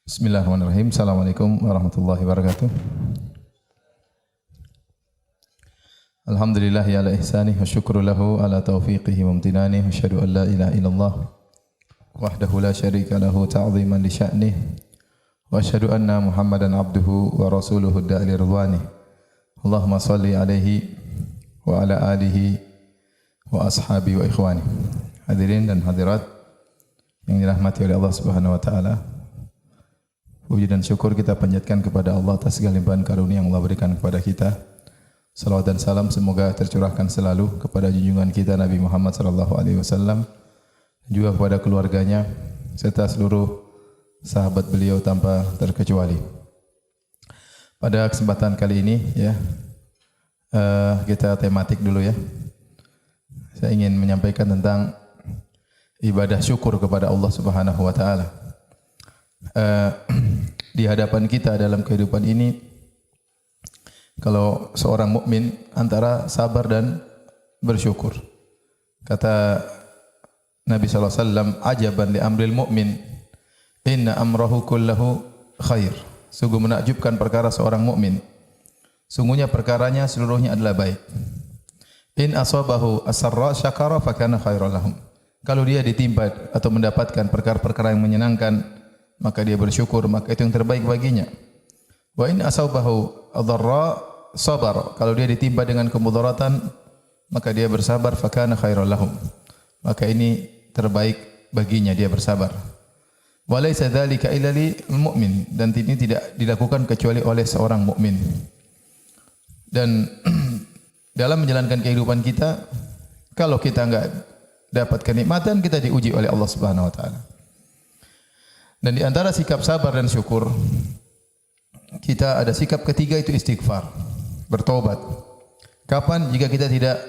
Bismillahirrahmanirrahim. Assalamualaikum warahmatullahi wabarakatuh. Alhamdulillahi ala ihsanih wa syukru lahu ala taufiqihi wa amtinanih wa asyhadu an la ilaha illallah wahdahu la syarika lahu ta'ziman li sya'nih wa asyhadu anna Muhammadan abduhu wa rasuluhu da'li ridwanih. Allahumma salli alaihi wa ala alihi wa ashabi wa ikhwani. Hadirin dan hadirat yang dirahmati oleh Allah Subhanahu wa taala. Puji dan syukur kita panjatkan kepada Allah atas segala limpahan karunia yang Allah berikan kepada kita. Salawat dan salam semoga tercurahkan selalu kepada junjungan kita Nabi Muhammad sallallahu alaihi wasallam, juga kepada keluarganya serta seluruh sahabat beliau tanpa terkecuali. Pada kesempatan kali ini kita tematik dulu ya. Saya ingin menyampaikan tentang ibadah syukur kepada Allah Subhanahu wa taala. Di hadapan kita dalam kehidupan ini, kalau seorang mukmin antara sabar dan bersyukur. Kata Nabi sallallahu alaihi wasallam, "Ajaban li amril mu'min, inna amrahu kullahu khair." Sungguh menakjubkan perkara seorang mukmin. Sungguhnya perkaranya seluruhnya adalah baik. In asabahu asarra syakara fakana khairan lahum. Kalau dia ditimpa atau mendapatkan perkara-perkara yang menyenangkan, maka dia bersyukur, maka itu yang terbaik baginya. Wa in asabahu adharra sabar. Kalau dia ditimpa dengan kemudaratan, maka dia bersabar, fakana khairan lahum. Maka ini terbaik baginya, dia bersabar. Wa laisa dzalika illa lil mu'min, dan ini tidak dilakukan kecuali oleh seorang mukmin. Dan dalam menjalankan kehidupan kita, kalau kita enggak dapat kenikmatan, kita diuji oleh Allah Subhanahu wa taala. Dan di antara sikap sabar dan syukur, kita ada sikap ketiga, itu istighfar, bertobat. Kapan jika kita tidak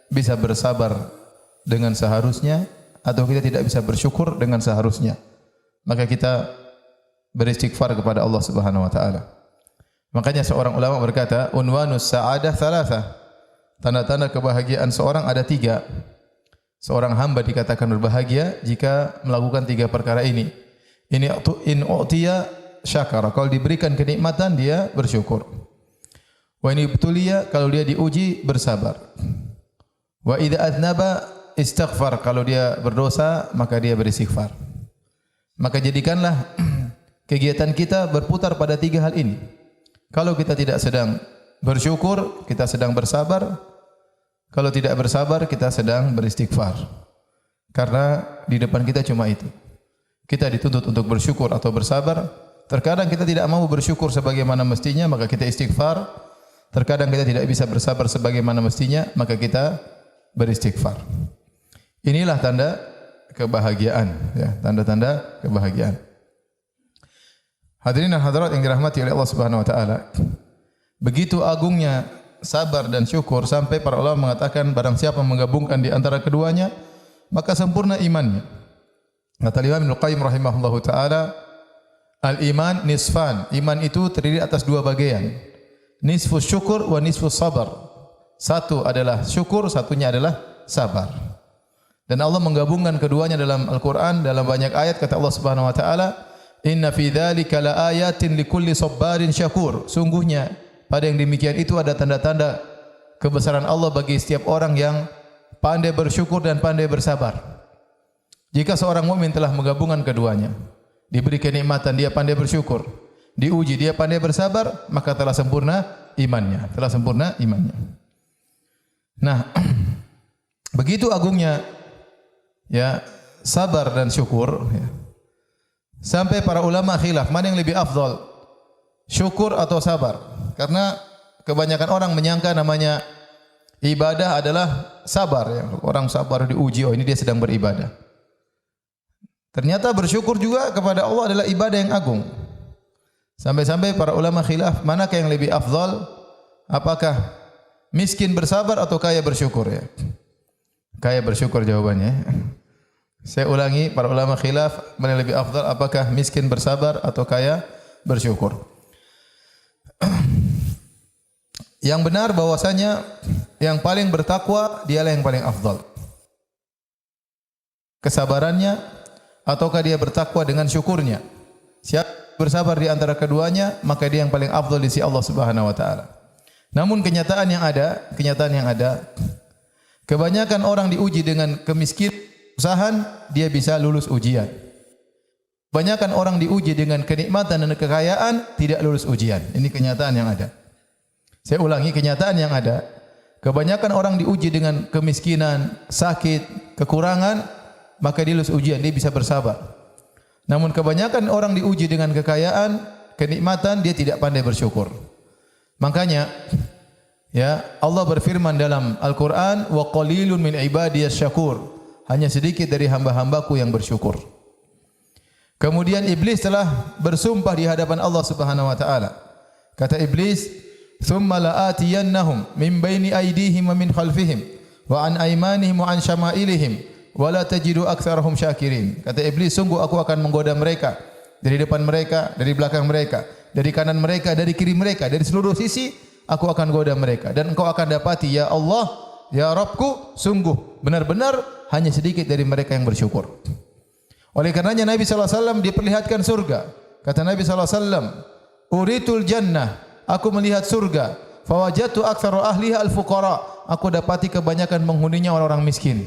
bisa bersabar dengan seharusnya, atau kita tidak bisa bersyukur dengan seharusnya, maka kita beristighfar kepada Allah Subhanahu wa taala. Makanya seorang ulama berkata, unwanus sa'adah thalatha. Tanda-tanda kebahagiaan seorang ada tiga. Seorang hamba dikatakan berbahagia jika melakukan tiga perkara ini. In u'tiya syakara, kalau diberikan kenikmatan dia bersyukur. Wa in ibtuliya, kalau dia diuji bersabar. Wa idza adnaba istighfar, kalau dia berdosa maka dia beristighfar. Maka jadikanlah kegiatan kita berputar pada tiga hal ini. Kalau kita tidak sedang bersyukur, kita sedang bersabar. Kalau tidak bersabar, kita sedang beristighfar. Karena di depan kita cuma itu. Kita dituntut untuk bersyukur atau bersabar. Terkadang kita tidak mau bersyukur sebagaimana mestinya, maka kita istighfar. Terkadang kita tidak bisa bersabar sebagaimana mestinya, maka kita beristighfar. Inilah tanda kebahagiaan, ya, tanda-tanda kebahagiaan. Hadirin dan hadirat yang dirahmati oleh Allah Subhanahu wa taala. Begitu agungnya sabar dan syukur sampai para ulama mengatakan barang siapa menggabungkan di antara keduanya, maka sempurna imannya. Kata Imam Ibnu Qayyim rahimahullahu taala, al-iman nisfan. Iman itu terdiri atas dua bagian. Nisfus syukur wa nisfus sabar. Satu adalah syukur, satunya adalah sabar. Dan Allah menggabungkan keduanya dalam Al-Qur'an dalam banyak ayat. Kata Allah Subhanahu wa taala, "Inna fi dzalika laayatin likulli sabarin syakur." Sungguhnya pada yang demikian itu ada tanda-tanda kebesaran Allah bagi setiap orang yang pandai bersyukur dan pandai bersabar. Jika seorang mukmin telah menggabungkan keduanya, diberi kenikmatan dia pandai bersyukur, diuji dia pandai bersabar, maka telah sempurna imannya, telah sempurna imannya. Nah, begitu agungnya ya sabar dan syukur ya. Sampai para ulama khilaf mana yang lebih afdal, syukur atau sabar? Karena kebanyakan orang menyangka namanya ibadah adalah sabar ya. Orang sabar diuji, oh ini dia sedang beribadah. Ternyata bersyukur juga kepada Allah adalah ibadah yang agung. Sampai-sampai para ulama khilaf, manakah yang lebih afdal? Apakah miskin bersabar atau kaya bersyukur ya? Kaya bersyukur jawabannya. Saya ulangi, para ulama khilaf, mana yang lebih afdal? Apakah miskin bersabar atau kaya bersyukur? Yang benar bahwasanya yang paling bertakwa dialah yang paling afdal. Kesabarannya ataukah dia bertakwa dengan syukurnya? Siapa bersabar di antara keduanya, maka dia yang paling afdal di sisi Allah Subhanahu wa taala. Namun kenyataan yang ada, kebanyakan orang diuji dengan kemiskinan, dia bisa lulus ujian. Kebanyakan orang diuji dengan kenikmatan dan kekayaan, tidak lulus ujian. Ini kenyataan yang ada. Saya ulangi, kenyataan yang ada. Kebanyakan orang diuji dengan kemiskinan, sakit, kekurangan, maka dia lulus ujian, dia bisa bersabar. Namun kebanyakan orang diuji dengan kekayaan, kenikmatan, dia tidak pandai bersyukur. Makanya ya Allah berfirman dalam Al-Qur'an, wa qalilun min ibadiyas syakur. Hanya sedikit dari hamba-hambaku yang bersyukur. Kemudian iblis telah bersumpah di hadapan Allah Subhanahu wa taala. Kata iblis, "Tsumma la'atiyannahum min baini aydihim wa min khalfihim wa an aymanihim wa an syama'ilihim wa la tajidu aktsarahum syakirin." Kata iblis, sungguh aku akan menggoda mereka dari depan mereka, dari belakang mereka, dari kanan mereka, dari kiri mereka, dari seluruh sisi aku akan goda mereka, dan engkau akan dapati ya Allah, ya Rabbku, sungguh benar-benar hanya sedikit dari mereka yang bersyukur. Oleh karenanya Nabi SAW diperlihatkan surga. Kata Nabi SAW, uritul jannah, aku melihat surga. Fawajatu aktsaru ahliha al-fuqara, aku dapati kebanyakan penghuninya orang-orang miskin.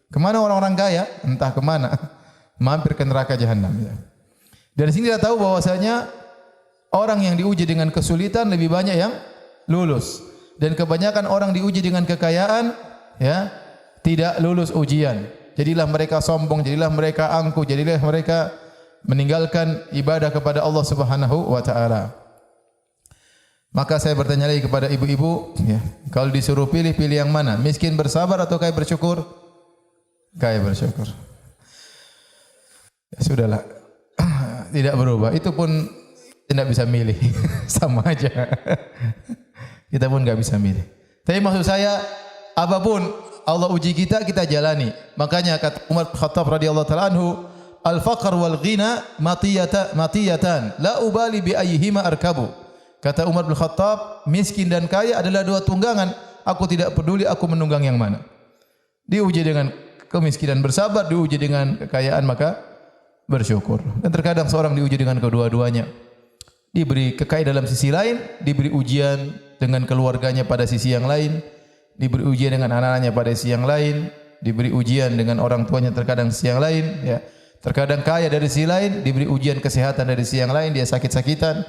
Kemana orang-orang kaya? Entah kemana. Mampir ke neraka jahanam. Dari sini kita tahu bahwasanya orang yang diuji dengan kesulitan lebih banyak yang lulus. Dan kebanyakan orang diuji dengan kekayaan, ya, tidak lulus ujian. Jadilah mereka sombong, jadilah mereka angkuh, jadilah mereka meninggalkan ibadah kepada Allah Subhanahu wa taala. Maka saya bertanya lagi kepada ibu-ibu, ya, kalau disuruh pilih yang mana? Miskin bersabar atau kaya bersyukur? Kaya bersyukur. Ya sudahlah. Tidak berubah. Itu pun tidak bisa milih. Sama aja. Kita pun enggak bisa milih. Tapi maksud saya, apapun Allah uji kita, kita jalani. Makanya kata Umar bin Khattab radhiyallahu taala anhu, al-faqr wal ghina matiyatan, la ubali bi ayyihima arkabu. Kata Umar bin Khattab, miskin dan kaya adalah dua tunggangan, aku tidak peduli aku menunggang yang mana. Diuji dengan kemiskinan bersabar, diuji dengan kekayaan maka bersyukur. Dan terkadang seorang diuji dengan kedua-duanya. Diberi kekayaan dalam sisi lain, diberi ujian dengan keluarganya pada sisi yang lain, diberi ujian dengan anak-anaknya pada sisi yang lain, diberi ujian dengan orang tuanya terkadang sisi yang lain, ya. Terkadang kaya dari sisi lain, diberi ujian kesehatan dari sisi yang lain, dia sakit-sakitan.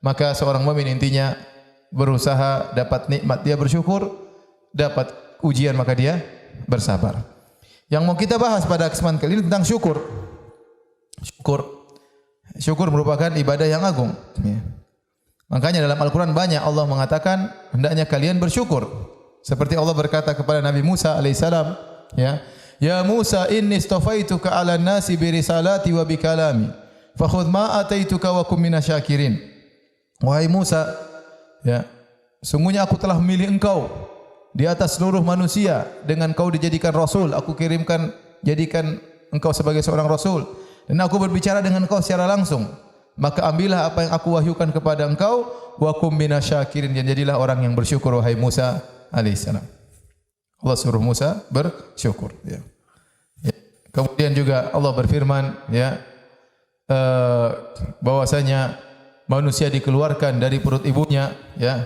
Maka seorang mukmin intinya berusaha dapat nikmat dia bersyukur, dapat ujian maka dia bersabar. Yang mau kita bahas pada kesempatan kali ini tentang syukur. Syukur merupakan ibadah yang agung, ya. Makanya dalam Al-Qur'an banyak Allah mengatakan hendaknya kalian bersyukur. Seperti Allah berkata kepada Nabi Musa alaihissalam, ya, ya Musa inni istafaituka 'alan nasi bi risalati wa bi kalami fakhudh ma ataituka wa kum minasyakirin. Wahai Musa, ya, sungguhnya aku telah memilih engkau di atas seluruh manusia dengan kau dijadikan rasul. Aku jadikan engkau sebagai seorang rasul dan aku berbicara dengan engkau secara langsung. Maka ambillah apa yang aku wahyukan kepada engkau, wa kum minasyakirin, dan jadilah orang yang bersyukur wahai Musa alaihissalam. Allah suruh Musa bersyukur, ya. Ya. Kemudian juga Allah berfirman, ya, bahwasanya manusia dikeluarkan dari perut ibunya, ya.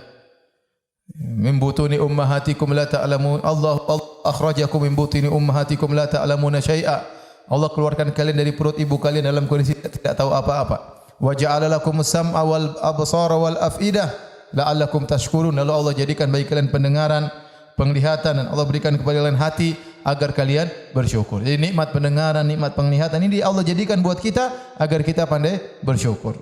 Min butuni ummahatikum la ta'lamun, Allah akhrajakum min butuni ummahatikum la ta'lamuna syai'a. Allah keluarkan kalian dari perut ibu kalian dalam kondisi tidak tahu apa-apa. Wa ja'ala lakumus sam'a wal absara wal af'idah la'allakum tashkurun. Lalu Allah jadikan bagi kalian pendengaran, penglihatan, dan Allah berikan kepada kalian hati agar kalian bersyukur. Jadi nikmat pendengaran, nikmat penglihatan ini Allah jadikan buat kita agar kita pandai bersyukur.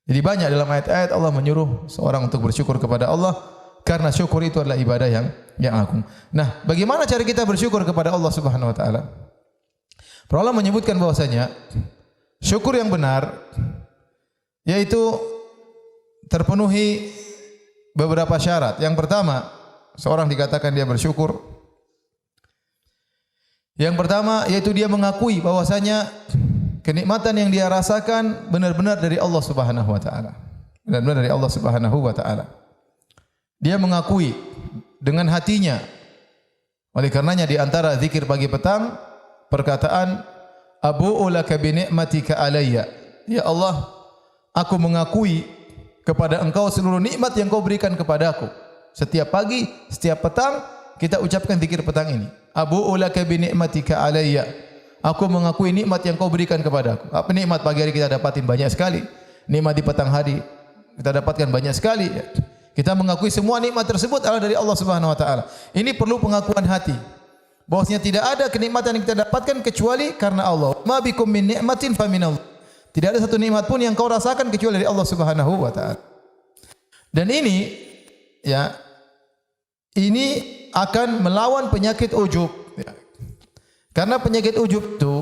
Jadi banyak dalam ayat-ayat Allah menyuruh seorang untuk bersyukur kepada Allah karena syukur itu adalah ibadah yang agung. Nah, bagaimana cara kita bersyukur kepada Allah Subhanahu wa taala? Para ulama menyebutkan bahwasanya syukur yang benar yaitu terpenuhi beberapa syarat. Yang pertama, seorang dikatakan dia bersyukur. Yang pertama yaitu dia mengakui bahwasanya kenikmatan yang dia rasakan benar-benar dari Allah Subhanahu wa taala. Benar-benar dari Allah Subhanahu wa taala. Dia mengakui dengan hatinya. Oleh karenanya di antara zikir pagi petang perkataan abu'u laka bi ni'matika alayya ya Allah, aku mengakui kepada Engkau seluruh nikmat yang Kau berikan kepadaku. Setiap pagi, setiap petang kita ucapkan zikir petang ini. Abu'u laka bi ni'matika alayya. Aku mengakui nikmat yang Kau berikan kepadaku. Apa nikmat pagi hari kita dapatin banyak sekali. Nikmat di petang hari kita dapatkan banyak sekali. Kita mengakui semua nikmat tersebut adalah dari Allah Subhanahu wa taala. Ini perlu pengakuan hati. Bahwasanya tidak ada kenikmatan yang kita dapatkan kecuali karena Allah. Ma bikum min ni'matin fa min Allah. Tidak ada satu nikmat pun yang kau rasakan kecuali dari Allah Subhanahu wa taala. Dan ini ya, ini akan melawan penyakit ujub. Ya. Karena penyakit ujub itu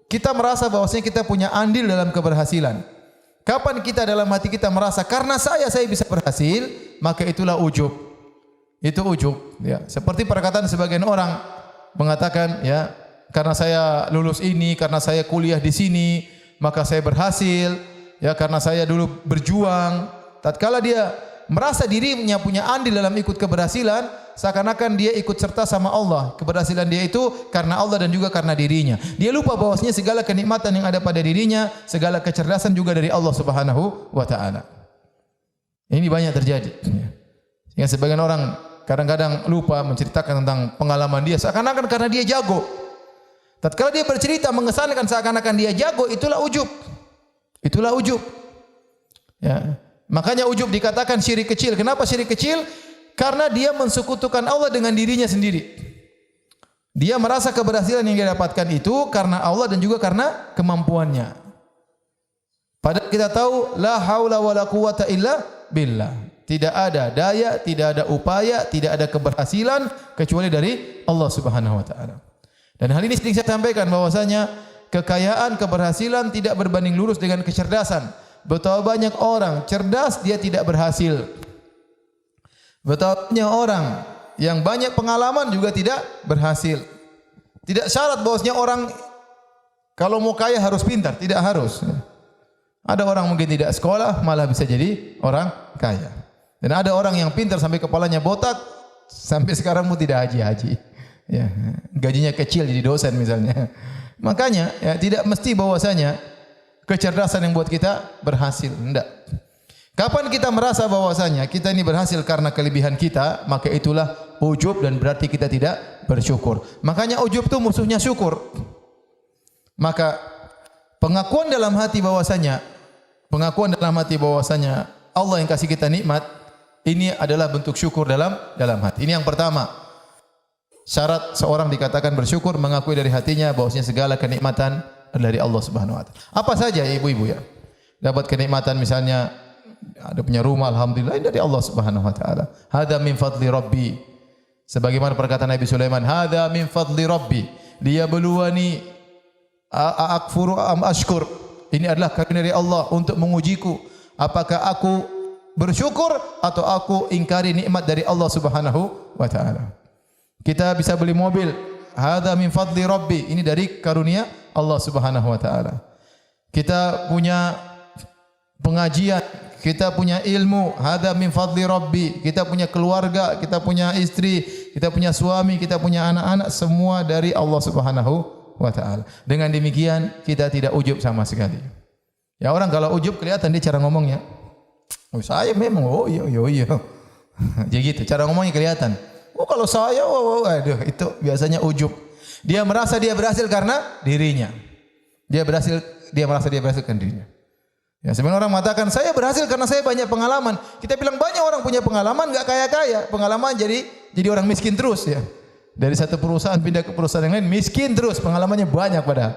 kita merasa bahwasanya kita punya andil dalam keberhasilan. Kapan kita dalam hati kita merasa karena saya bisa berhasil, maka itulah ujub. Itu ujub. Ya. Seperti perkataan sebagian orang mengatakan, ya, karena saya lulus ini, karena saya kuliah di sini, maka saya berhasil. Ya, karena saya dulu berjuang. Tatkala dia merasa dirinya punya andil dalam ikut keberhasilan, seakan-akan dia ikut serta sama Allah. Keberhasilan dia itu karena Allah dan juga karena dirinya. Dia lupa bahwasanya segala kenikmatan yang ada pada dirinya, segala kecerdasan juga dari Allah Subhanahu wa taala. Ini banyak terjadi. Sehingga sebagian orang kadang-kadang lupa menceritakan tentang pengalaman dia seakan-akan karena dia jago. Tatkala dia bercerita mengesankan seakan-akan dia jago, itulah ujub. Itulah ujub. Ya. Makanya ujub dikatakan syirik kecil. Kenapa syirik kecil? Karena dia mensekutukan Allah dengan dirinya sendiri. Dia merasa keberhasilan yang dia dapatkan itu karena Allah dan juga karena kemampuannya. Padahal kita tahu la haula wala quwata illa billah. Tidak ada daya, tidak ada upaya, tidak ada keberhasilan kecuali dari Allah Subhanahu wa taala. Dan hal ini sering saya sampaikan bahwasanya kekayaan, keberhasilan tidak berbanding lurus dengan kecerdasan. Betapa banyak orang cerdas dia tidak berhasil. Betapa banyak orang yang banyak pengalaman juga tidak berhasil. Tidak syarat bahwasanya orang kalau mau kaya harus pintar, tidak harus. Ada orang mungkin tidak sekolah malah bisa jadi orang kaya. Dan ada orang yang pintar sampai kepalanya botak sampai sekarang pun tidak haji-haji. Ya, gajinya kecil jadi dosen misalnya. Makanya ya, tidak mesti bahwasanya kecerdasan yang buat kita berhasil. Tidak. Kapan kita merasa bahwasanya kita ini berhasil karena kelebihan kita, maka itulah ujub dan berarti kita tidak bersyukur. Makanya ujub itu musuhnya syukur. Maka pengakuan dalam hati bahwasanya Allah yang kasih kita nikmat, ini adalah bentuk syukur dalam hati. Ini yang pertama. Syarat seorang dikatakan bersyukur mengakui dari hatinya bahwasanya segala kenikmatan dari Allah Subhanahu wa taala. Apa saja ibu-ibu ya? Dapat kenikmatan misalnya ada punya rumah, alhamdulillah ini dari Allah Subhanahu wa taala. Hadza min fadli rabbi. Sebagaimana perkataan Nabi Sulaiman, hadza min fadli rabbi. Liyabluwani akfuru am ashkur. Ini adalah karunia dari Allah untuk mengujiku apakah aku bersyukur atau aku ingkari nikmat dari Allah Subhanahu wa taala. Kita bisa beli mobil, hadza min fadli rabbi. Ini dari karunia Allah Subhanahu wa taala. Kita punya pengajian, kita punya ilmu, hadza min fadli rabbi. Kita punya keluarga, kita punya istri, kita punya suami, kita punya anak-anak, semua dari Allah Subhanahu wa taala. Dengan demikian kita tidak ujub sama sekali. Ya, orang kalau ujub kelihatan dia cara ngomongnya. Oh, saya memang iya. Jadi gitu, cara ngomongnya kelihatan. Oh, kalau saya aduh, itu biasanya ujub. Dia merasa dia berhasil karena dirinya. Dia merasa dia berhasil karena dirinya. Ya, sebenarnya orang mengatakan saya berhasil karena saya banyak pengalaman. Kita bilang banyak orang punya pengalaman enggak kaya-kaya. Pengalaman jadi orang miskin terus ya. Dari satu perusahaan pindah ke perusahaan yang lain miskin terus, pengalamannya banyak padahal.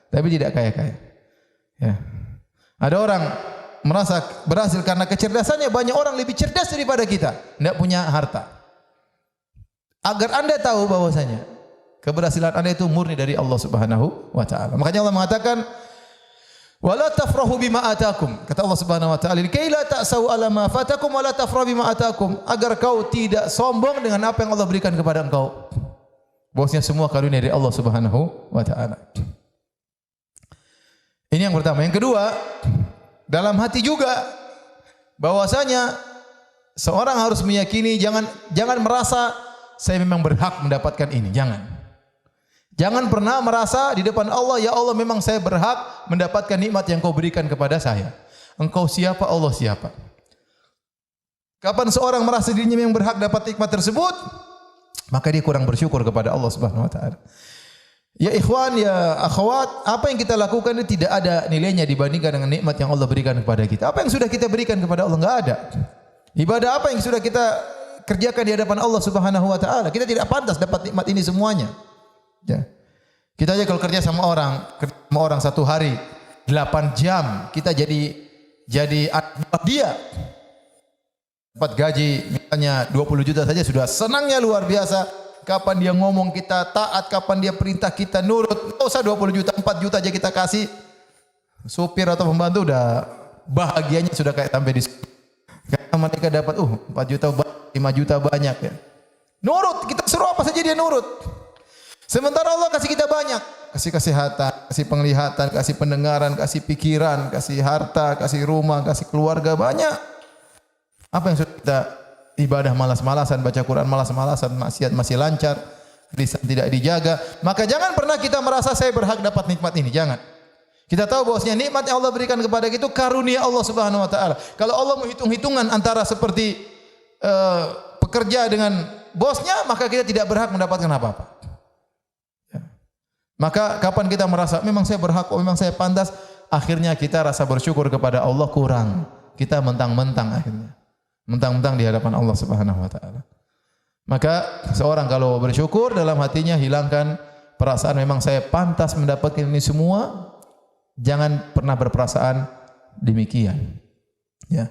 Tapi tidak kaya-kaya. Ya. Ada orang merasa berhasil karena kecerdasannya, banyak orang lebih cerdas daripada kita, tidak punya harta. Agar Anda tahu bahwasanya keberhasilan Anda itu murni dari Allah Subhanahu wa taala. Makanya Allah mengatakan wala tafrahu bima atakum. Kata Allah Subhanahu wa taala, "Kai la ta'sau ala ma fatakum wala tafrahu bima atakum." Agar kau tidak sombong dengan apa yang Allah berikan kepada engkau. Bahwasanya semua karunia dari Allah Subhanahu wa taala. Ini yang pertama. Yang kedua, dalam hati juga bahwasanya seorang harus meyakini jangan merasa saya memang berhak mendapatkan ini, jangan. Jangan pernah merasa di depan Allah, ya Allah memang saya berhak mendapatkan nikmat yang kau berikan kepada saya. Engkau siapa? Allah siapa? Kapan seorang merasa dirinya yang berhak dapat nikmat tersebut, maka dia kurang bersyukur kepada Allah Subhanahu wa taala. Ya ikhwan, ya akhwat, apa yang kita lakukan ini tidak ada nilainya dibandingkan dengan nikmat yang Allah berikan kepada kita. Apa yang sudah kita berikan kepada Allah? Enggak ada. Ibadah apa yang sudah kita kerjakan di hadapan Allah Subhanahu wa taala? Kita tidak pantas dapat nikmat ini semuanya. Ya. Kita aja kalau kerja sama orang satu hari 8 jam, kita jadi dia. Dapat gaji misalnya 20 juta saja sudah senangnya luar biasa. Kapan dia ngomong kita taat, kapan dia perintah kita nurut. Enggak usah 20 juta, 4 juta aja kita kasih. Supir atau pembantu udah bahagianya sudah kayak sampai di karena mereka dapat 4 juta 5 juta banyak ya. Nurut, kita suruh apa saja dia nurut. Sementara Allah kasih kita banyak, kasih kesehatan, kasih penglihatan, kasih pendengaran, kasih pikiran, kasih harta, kasih rumah, kasih keluarga banyak. Apa yang sudah kita ibadah malas-malasan, baca Quran malas-malasan, maksiat masih lancar, lisan tidak dijaga, maka jangan pernah kita merasa saya berhak dapat nikmat ini, jangan. Kita tahu bahwasanya nikmat yang Allah berikan kepada kita itu karunia Allah Subhanahu wa taala. Kalau Allah menghitung-hitungan antara seperti pekerja dengan bosnya, maka kita tidak berhak mendapatkan apa-apa. Ya. Maka kapan kita merasa memang saya berhak, memang saya pantas, akhirnya kita rasa bersyukur kepada Allah kurang. Kita mentang-mentang akhirnya. Mentang-mentang di hadapan Allah Subhanahu wa taala. Maka seorang kalau bersyukur dalam hatinya hilangkan perasaan memang saya pantas mendapatkan ini semua, jangan pernah berperasaan demikian. Ya.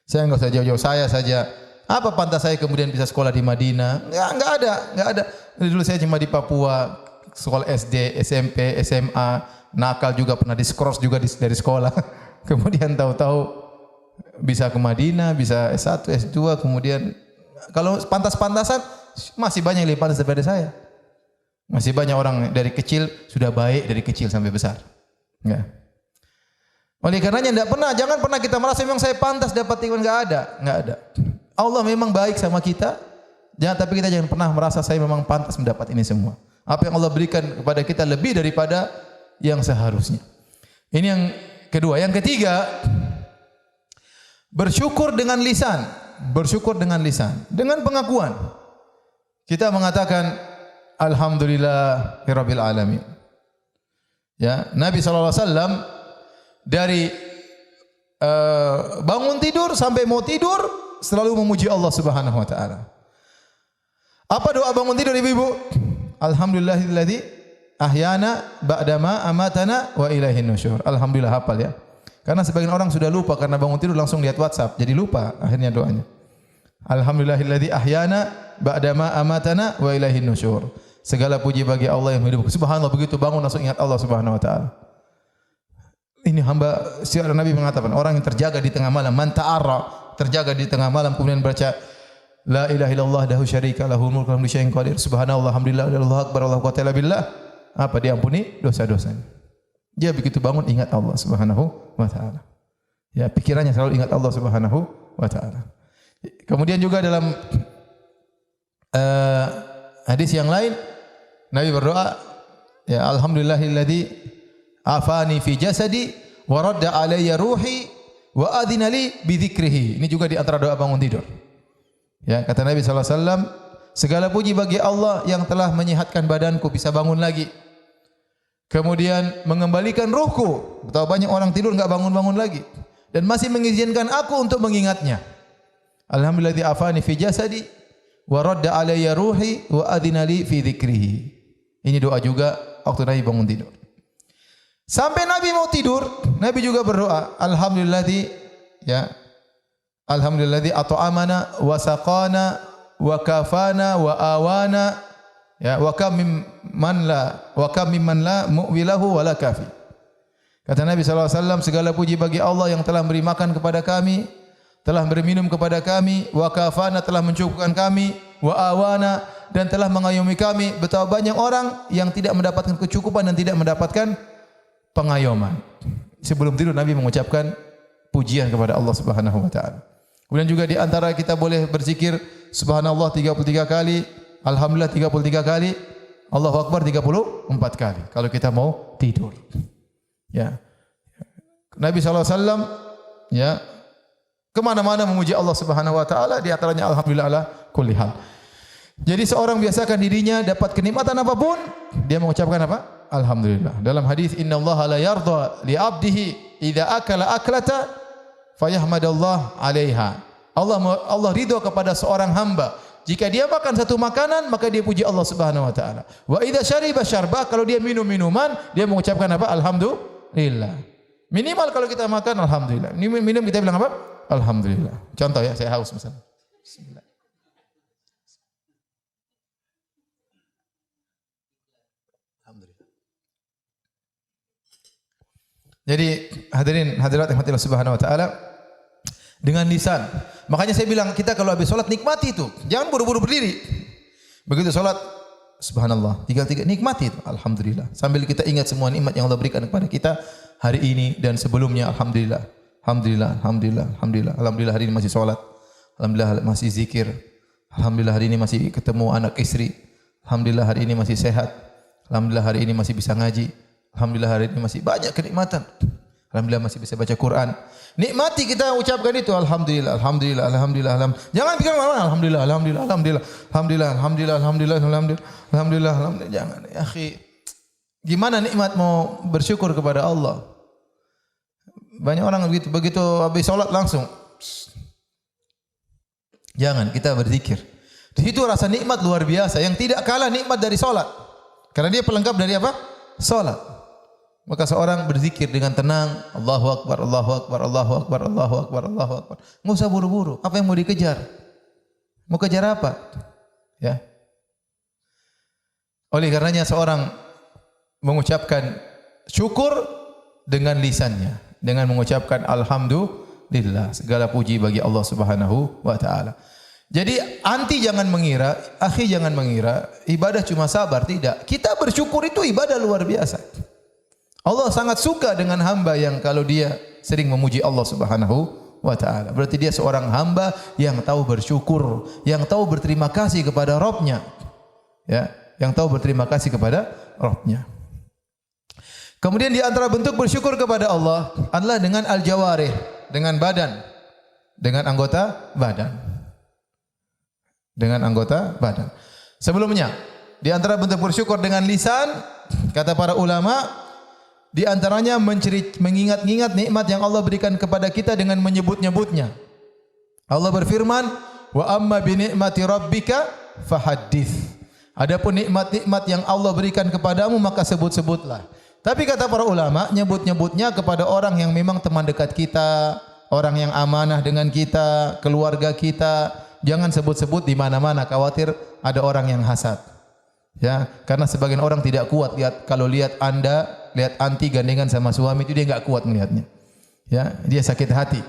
Saya enggak usah jauh-jauh, saya saja. Apa pantas saya kemudian bisa sekolah di Madinah? Enggak ada. Dulu saya cuma di Papua, sekolah SD, SMP, SMA, nakal juga pernah diskors juga dari sekolah. Kemudian tahu-tahu bisa ke Madinah, bisa S1, S2, kemudian kalau pantas-pantasan masih banyak yang lebih pantas daripada saya. Masih banyak orang dari kecil sudah baik dari kecil sampai besar. Ya. Oleh karenanya jangan pernah kita merasa memang saya pantas dapat nikmat, enggak ada. Allah memang baik sama kita. Tapi kita jangan pernah merasa saya memang pantas mendapat ini semua. Apa yang Allah berikan kepada kita lebih daripada yang seharusnya. Ini yang kedua. Yang ketiga, bersyukur dengan lisan, dengan pengakuan. Kita mengatakan alhamdulillahirabbil alamin. Ya, Nabi sallallahu alaihi wasallam dari bangun tidur sampai mau tidur selalu memuji Allah Subhanahu wa taala. Apa doa bangun tidur ibu-ibu? Alhamdulillahilladzi ahyana ba'dama amatana wa ilaihin nusyur. Alhamdulillah, hafal ya. Karena sebagian orang sudah lupa karena bangun tidur langsung lihat WhatsApp, jadi lupa akhirnya doanya. Alhamdulillahilladzi ahyana ba'dama amatana wa ilaihin nusyur. Segala puji bagi Allah yang menghidupkan. Subhanallah, begitu bangun langsung ingat Allah Subhanahu wa taala. Ini hamba siapa Nabi mengatakan orang yang terjaga di tengah malam, man ta'arra, terjaga di tengah malam kemudian baca la ilaha illallah dahu syarika lahu mulku wa kullu syai'in qadir. Subhanallah, alhamdulillah, Allahu akbar, Allahu quwwata illa billah. Apa diampuni dosa-dosanya. Dia begitu bangun ingat Allah Subhanahu wa taala. Ya, pikirannya selalu ingat Allah Subhanahu wa taala. Kemudian juga dalam hadis yang lain Nabi berdoa, ya alhamdulillahilladzi afani fi jasadi wa radda alayya ruhi wa adhina li bi dzikrihi. Ini juga di antara doa bangun tidur. Ya, kata Nabi sallallahu alaihi wasallam, segala puji bagi Allah yang telah menyehatkan badanku bisa bangun lagi. Kemudian mengembalikan ruhku. Betapa banyak orang tidur enggak bangun-bangun lagi dan masih mengizinkan aku untuk mengingatnya. Alhamdulilladzi afani fi jasadi wa radda alayya ruhi wa adhina li fi dzikrihi. Ini doa juga waktu Nabi bangun tidur. Sampai Nabi mau tidur, Nabi juga berdoa, alhamdulilladzi ya alhamdulilladzi at'amana wa saqana wa kafana wa awana ya wa kam mimman la mu'wilahu wa la kafi. Kata Nabi sallallahu alaihi wasallam, segala puji bagi Allah yang telah memberi makan kepada kami, telah memberi minum kepada kami, wa kafana telah mencukupkan kami, wa awana dan telah mengayomi kami. Betapa banyak orang yang tidak mendapatkan kecukupan dan tidak mendapatkan pengayoman. Sebelum tidur Nabi mengucapkan pujian kepada Allah Subhanahu wa taala. Kemudian juga di antara kita boleh berzikir subhanallah 33 kali, alhamdulillah 33 kali, Allahu Akbar 34 kali kalau kita mau tidur. Ya. Nabi SAW ya kemana-mana memuji Allah Subhanahu Wa Taala, di antaranya alhamdulillah ala kulli hal. Jadi seorang biasakan dirinya dapat kenikmatan apapun, dia mengucapkan apa? Alhamdulillah. Dalam hadis Inna Allah la yarda li 'abdihi idza akala aklata fayahmadallah 'alaiha. Allah ridho kepada seorang hamba jika dia makan satu makanan maka dia puji Allah Subhanahu wa taala. Wa idza syariba syarba, kalau dia minum minuman dia mengucapkan apa? Alhamdulillah. Minimal kalau kita makan alhamdulillah. Minum kita bilang apa? Alhamdulillah. Contoh ya, saya haus misalnya. Bismillah. Jadi hadirin hadirat yang Allah Subhanahu wa taala, dengan lisan. Makanya saya bilang kita kalau habis salat nikmati itu. Jangan buru-buru berdiri. Begitu salat subhanallah, tiga nikmati itu. Alhamdulillah. Sambil kita ingat semua nikmat yang Allah berikan kepada kita hari ini dan sebelumnya. Alhamdulillah. Alhamdulillah, alhamdulillah, alhamdulillah. Alhamdulillah hari ini masih salat. Alhamdulillah masih zikir. Alhamdulillah hari ini masih ketemu anak istri. Alhamdulillah hari ini masih sehat. Alhamdulillah hari ini masih bisa ngaji. Alhamdulillah hari ini masih banyak kenikmatan. Alhamdulillah masih bisa baca Quran. Nikmati, kita ucapkan itu alhamdulillah, alhamdulillah, alhamdulillah, alhamdulillah. Jangan pikir alhamdulillah, alhamdulillah, alhamdulillah, alhamdulillah, alhamdulillah, alhamdulillah, alhamdulillah, alhamdulillah, alhamdulillah. Jangan, ya akhi. Gimana nikmat mau bersyukur kepada Allah? Banyak orang begitu habis salat langsung. Jangan, kita berzikir. Di situ rasa nikmat luar biasa yang tidak kalah nikmat dari salat. Karena dia pelengkap dari apa? Salat. Maka seorang berzikir dengan tenang, Allahu Akbar, Allahu Akbar, Allahu Akbar, Allahu Akbar, Allahu Akbar. Enggak usah buru-buru. Apa yang mau dikejar? Mau kejar apa? Ya. Oleh karenanya seorang mengucapkan syukur dengan lisannya, dengan mengucapkan alhamdulillah, segala puji bagi Allah Subhanahu wa taala. Jadi anti jangan mengira, akhi jangan mengira ibadah cuma sabar, tidak. Kita bersyukur itu ibadah luar biasa. Allah sangat suka dengan hamba yang kalau dia sering memuji Allah Subhanahu wa taala. Berarti dia seorang hamba yang tahu bersyukur, yang tahu berterima kasih kepada Rabb-nya. Ya, yang tahu berterima kasih kepada Rabb-nya. Kemudian di antara bentuk bersyukur kepada Allah adalah dengan al-jawarih, dengan badan, dengan anggota badan. Dengan anggota badan. Sebelumnya, di antara bentuk bersyukur dengan lisan, kata para ulama, di antaranya mengingat-ingat nikmat yang Allah berikan kepada kita dengan menyebut-nyebutnya. Allah berfirman, "Wa amma bi ni'mati rabbika fahaddits." Adapun nikmat-nikmat yang Allah berikan kepadamu maka sebut-sebutlah. Tapi kata para ulama, nyebut-nyebutnya kepada orang yang memang teman dekat kita, orang yang amanah dengan kita, keluarga kita. Jangan sebut-sebut di mana-mana, khawatir ada orang yang hasad. Ya, karena sebagian orang tidak kuat kalau lihat Anda lihat anti gandengan sama suami itu dia enggak kuat melihatnya. Ya, dia sakit hati.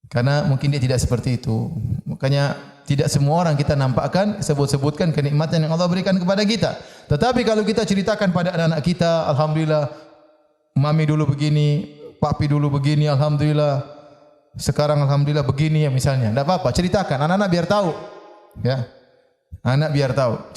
Karena mungkin dia tidak seperti itu. Makanya tidak semua orang kita nampakkan sebut-sebutkan kenikmatan yang Allah berikan kepada kita. Tetapi kalau kita ceritakan pada anak-anak kita, alhamdulillah mami dulu begini, papi dulu begini, alhamdulillah. Sekarang alhamdulillah begini ya misalnya. Enggak apa-apa, ceritakan, anak-anak biar tahu. Ya. Anak biar tahu,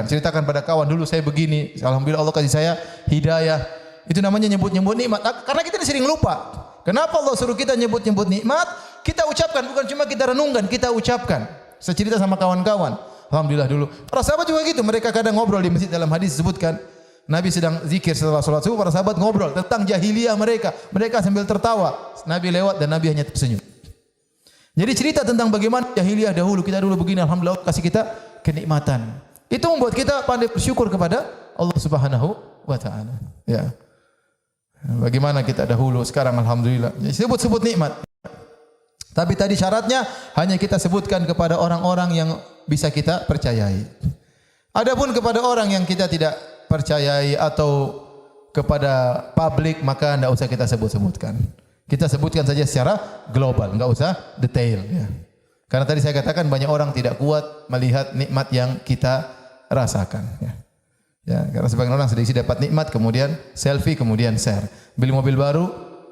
ceritakan pada kawan dulu saya begini, alhamdulillah Allah kasih saya hidayah. Itu namanya nyebut-nyebut nikmat. Karena kita sering lupa. Kenapa Allah suruh kita nyebut-nyebut nikmat? Kita ucapkan, bukan cuma kita renungkan, kita ucapkan. Saya cerita sama kawan-kawan, alhamdulillah dulu. Para sahabat juga gitu, mereka kadang ngobrol di masjid, dalam hadis disebutkan Nabi sedang zikir setelah salat subuh, para sahabat ngobrol tentang jahiliyah mereka. Mereka sambil tertawa. Nabi lewat dan Nabi hanya tersenyum. Jadi cerita tentang bagaimana jahiliyah dahulu, kita dulu begini, alhamdulillah kasih kita kenikmatan. Itu membuat kita pandai bersyukur kepada Allah Subhanahu wa taala. Ya. Bagaimana kita dahulu, sekarang alhamdulillah. Sebut-sebut nikmat. Tapi tadi syaratnya hanya kita sebutkan kepada orang-orang yang bisa kita percayai. Adapun kepada orang yang kita tidak percayai atau kepada publik maka tidak usah kita sebut-sebutkan. Kita sebutkan saja secara global, enggak usah detail ya. Karena tadi saya katakan banyak orang tidak kuat melihat nikmat yang kita rasakan. Ya, ya karena sebagian orang sedikit dapat nikmat, kemudian selfie, kemudian share. Beli mobil baru,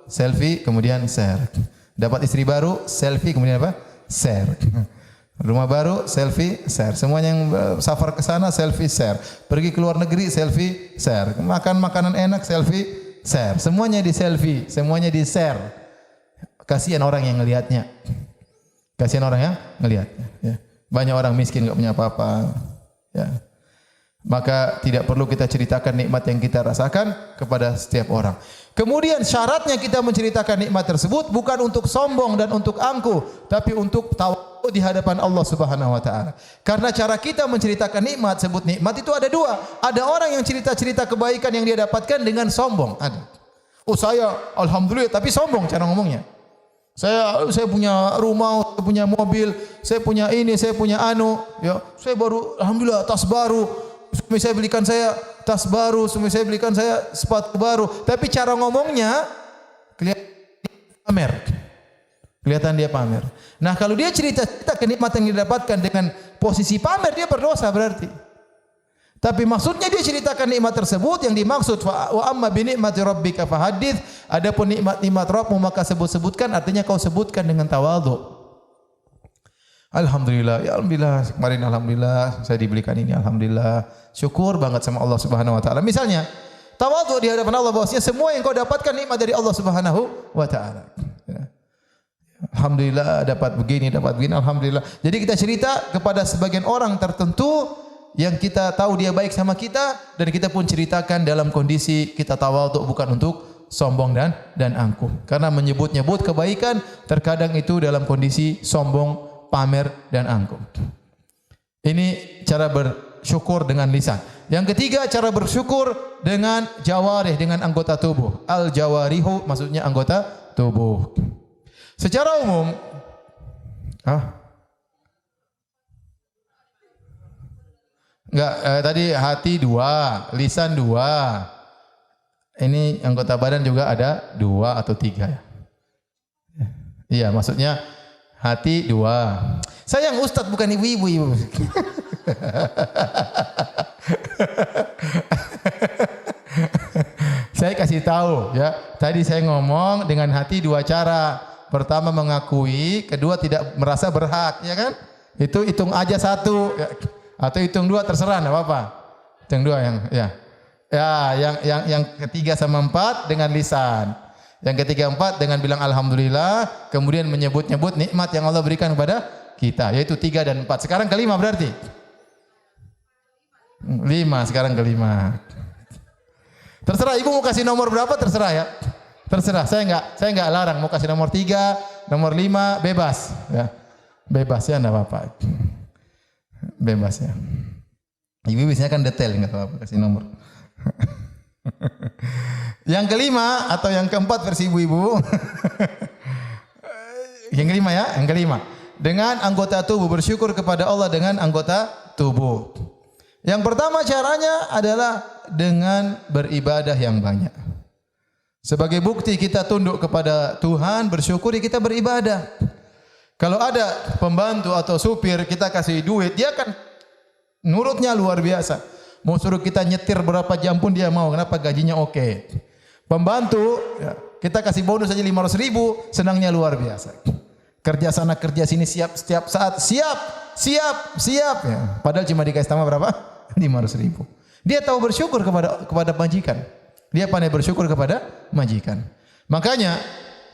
selfie, kemudian share. Dapat istri baru, selfie, kemudian apa? Share. Rumah baru, selfie, share. Semuanya yang safar ke sana, selfie, share. Pergi ke luar negeri, selfie, share. Makan makanan enak, selfie, share. Semuanya di selfie, semuanya di share. Kasihan orang yang ngelihatnya. Kasihan orang yang ngelihatnya. Ya. Banyak orang miskin enggak punya apa-apa. Ya. Maka tidak perlu kita ceritakan nikmat yang kita rasakan kepada setiap orang. Kemudian syaratnya kita menceritakan nikmat tersebut bukan untuk sombong dan untuk angkuh, tapi untuk tawadhu di hadapan Allah Subhanahu wa taala. Karena cara kita menceritakan nikmat, sebut nikmat itu ada dua. Ada orang yang cerita-cerita kebaikan yang dia dapatkan dengan sombong, ada. Oh saya alhamdulillah, tapi sombong cara ngomongnya. Saya punya rumah, saya punya mobil, saya punya ini, saya punya anu, ya. Saya baru alhamdulillah tas baru. Suami saya belikan saya tas baru, suami saya belikan saya sepatu baru. Tapi cara ngomongnya kelihatan pamer. Kelihatan dia pamer. Nah, kalau dia cerita-cerita kenikmatan yang didapatkan dengan posisi pamer, dia berdosa berarti. Tapi maksudnya dia ceritakan nikmat tersebut, yang dimaksud wa amma bi ni'mati rabbika fahadits. Adapun nikmat-nikmat Rabbmu maka sebut-sebutkan, artinya kau sebutkan dengan tawadhu. Alhamdulillah, ya alhamdulillah, kemarin alhamdulillah saya dibelikan ini, alhamdulillah. Syukur banget sama Allah Subhanahu wa taala. Misalnya, tawadhu di hadapan Allah bahwasanya semua yang kau dapatkan nikmat dari Allah Subhanahu wa taala. Ya. Alhamdulillah dapat begini, alhamdulillah. Jadi kita cerita kepada sebagian orang tertentu yang kita tahu dia baik sama kita, dan kita pun ceritakan dalam kondisi kita tawadhu, bukan untuk sombong dan angkuh. Karena menyebut-nyebut kebaikan terkadang itu dalam kondisi sombong, pamer dan angkuh. Ini cara bersyukur dengan lisan. Yang ketiga, cara bersyukur dengan jawarih, dengan anggota tubuh. Al jawarihu maksudnya anggota tubuh. Secara umum, tadi hati dua, lisan dua. Ini anggota badan juga ada dua atau tiga ya. Iya, maksudnya hati dua. Sayang Ustadz bukan ibu-ibu. Saya kasih tahu ya. Tadi saya ngomong dengan hati dua cara. Pertama mengakui, kedua tidak merasa berhak, ya kan? Itu hitung aja satu, ya. Atau hitung dua terserah, enggak apa-apa. Hitung dua yang ya. Ya, yang ketiga sama empat dengan lisan. Yang ketiga empat dengan bilang alhamdulillah, kemudian menyebut-nyebut nikmat yang Allah berikan kepada kita, yaitu 3 dan 4. Sekarang kelima berarti? 5, sekarang kelima. Terserah ibu mau kasih nomor berapa terserah ya. Terserah, saya enggak larang mau kasih nomor 3, nomor 5, bebas ya. Bebas ya, enggak apa-apa. Bebas ya. Ibu biasanya kan detail, enggak apa-apa kasih nomor. Yang kelima atau yang keempat versi ibu-ibu. Yang kelima ya, yang kelima. Dengan anggota tubuh, bersyukur kepada Allah dengan anggota tubuh. Yang pertama caranya adalah dengan beribadah yang banyak. Sebagai bukti kita tunduk kepada Tuhan, bersyukur kita beribadah. Kalau ada pembantu atau supir kita kasih duit, dia akan nurutnya luar biasa. Mau suruh kita nyetir berapa jam pun dia mau. Kenapa? Gajinya oke. Pembantu, ya, kita kasih bonus saja 500.000, senangnya luar biasa. Kerja sana kerja sini siap setiap saat, siap. Ya. Padahal cuma dikasih tambah berapa? 500.000. Dia tahu bersyukur kepada majikan. Dia pandai bersyukur kepada majikan. Makanya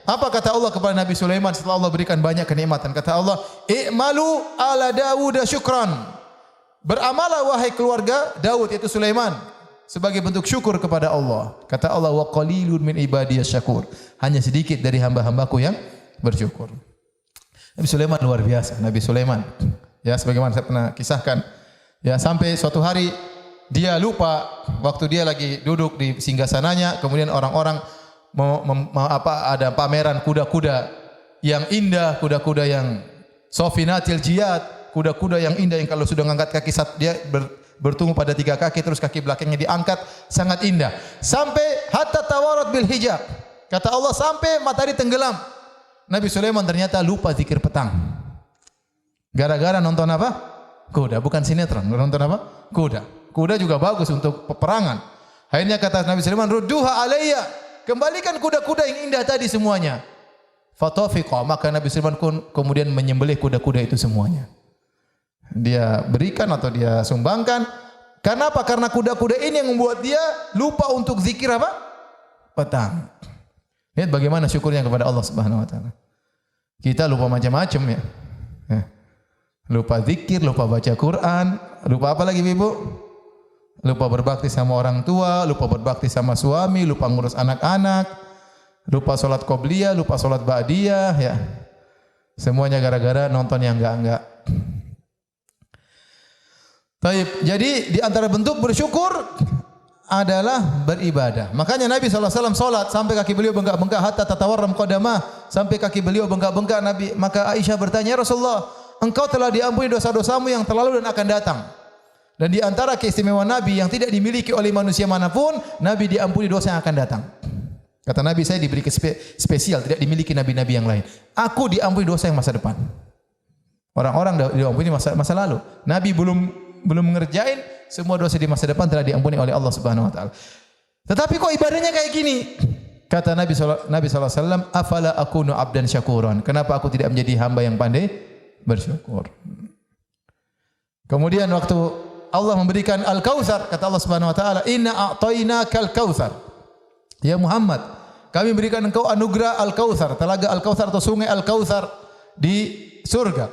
apa kata Allah kepada Nabi Sulaiman setelah Allah berikan banyak kenikmatan? Kata Allah, "I'malu ala Dawud syukran." Beramalah wahai keluarga Daud, yaitu Sulaiman, sebagai bentuk syukur kepada Allah. Kata Allah, wa qalilun min ibadiyas syakur. Hanya sedikit dari hamba-hambaku yang bersyukur. Nabi Sulaiman luar biasa. Nabi Sulaiman, ya sebagaimana saya pernah kisahkan, ya sampai suatu hari dia lupa waktu dia lagi duduk di singgasananya, kemudian orang-orang ada pameran kuda-kuda yang indah, kuda-kuda yang sofinatil jiyad. Kuda-kuda yang indah yang kalau sudah mengangkat kaki dia bertumbuh pada 3 kaki, terus kaki belakangnya diangkat, sangat indah. Sampai hatta tawarat bil hijab. Kata Allah sampai matahari tenggelam. Nabi Sulaiman ternyata lupa zikir petang. Gara-gara nonton apa? Kuda, bukan sinetron. Nonton apa? Kuda. Kuda juga bagus untuk peperangan. Akhirnya kata Nabi Sulaiman, "Rudduha alayya." Kembalikan kuda-kuda yang indah tadi semuanya. Fatafiqa, maka Nabi Sulaiman kemudian menyembelih kuda-kuda itu semuanya. dia berikan atau dia sumbangkan. Karena apa? Karena kuda-kuda ini yang membuat dia lupa untuk zikir apa? Petang. Lihat bagaimana syukurnya kepada Allah Subhanahu wa taala. Kita lupa macam-macam ya. Lupa zikir, lupa baca Quran, lupa apa lagi Ibu? Lupa berbakti sama orang tua, lupa berbakti sama suami, lupa ngurus anak-anak, lupa salat qobliyah, lupa salat ba'diyah ya. Semuanya gara-gara nonton yang enggak-enggak. Baik, jadi di antara bentuk bersyukur adalah beribadah. Makanya Nabi SAW salat sampai kaki beliau bengkak-bengkak hatta tatawarram qadamah, sampai kaki beliau bengkak-bengkak Nabi. Maka Aisyah bertanya, "Ya Rasulullah, engkau telah diampuni dosa-dosamu yang terlalu dan akan datang." Dan di antara keistimewaan Nabi yang tidak dimiliki oleh manusia manapun, Nabi diampuni dosa yang akan datang. Kata Nabi, saya diberi spesial, tidak dimiliki nabi-nabi yang lain. Aku diampuni dosa yang masa depan. Orang-orang diampuni masa lalu. Nabi belum mengerjain, semua dosa di masa depan telah diampuni oleh Allah Subhanahu wa taala. Tetapi kok ibadahnya kayak gini? Kata Nabi SAW, "Afala akunu abdan syakuran?" Kenapa aku tidak menjadi hamba yang pandai bersyukur? Kemudian waktu Allah memberikan Al-Kautsar, kata Allah Subhanahu wa taala, "Inna a'tainakal kautsar." Ya Muhammad, kami berikan engkau anugerah Al-Kautsar, telaga Al-Kautsar atau sungai Al-Kautsar di surga.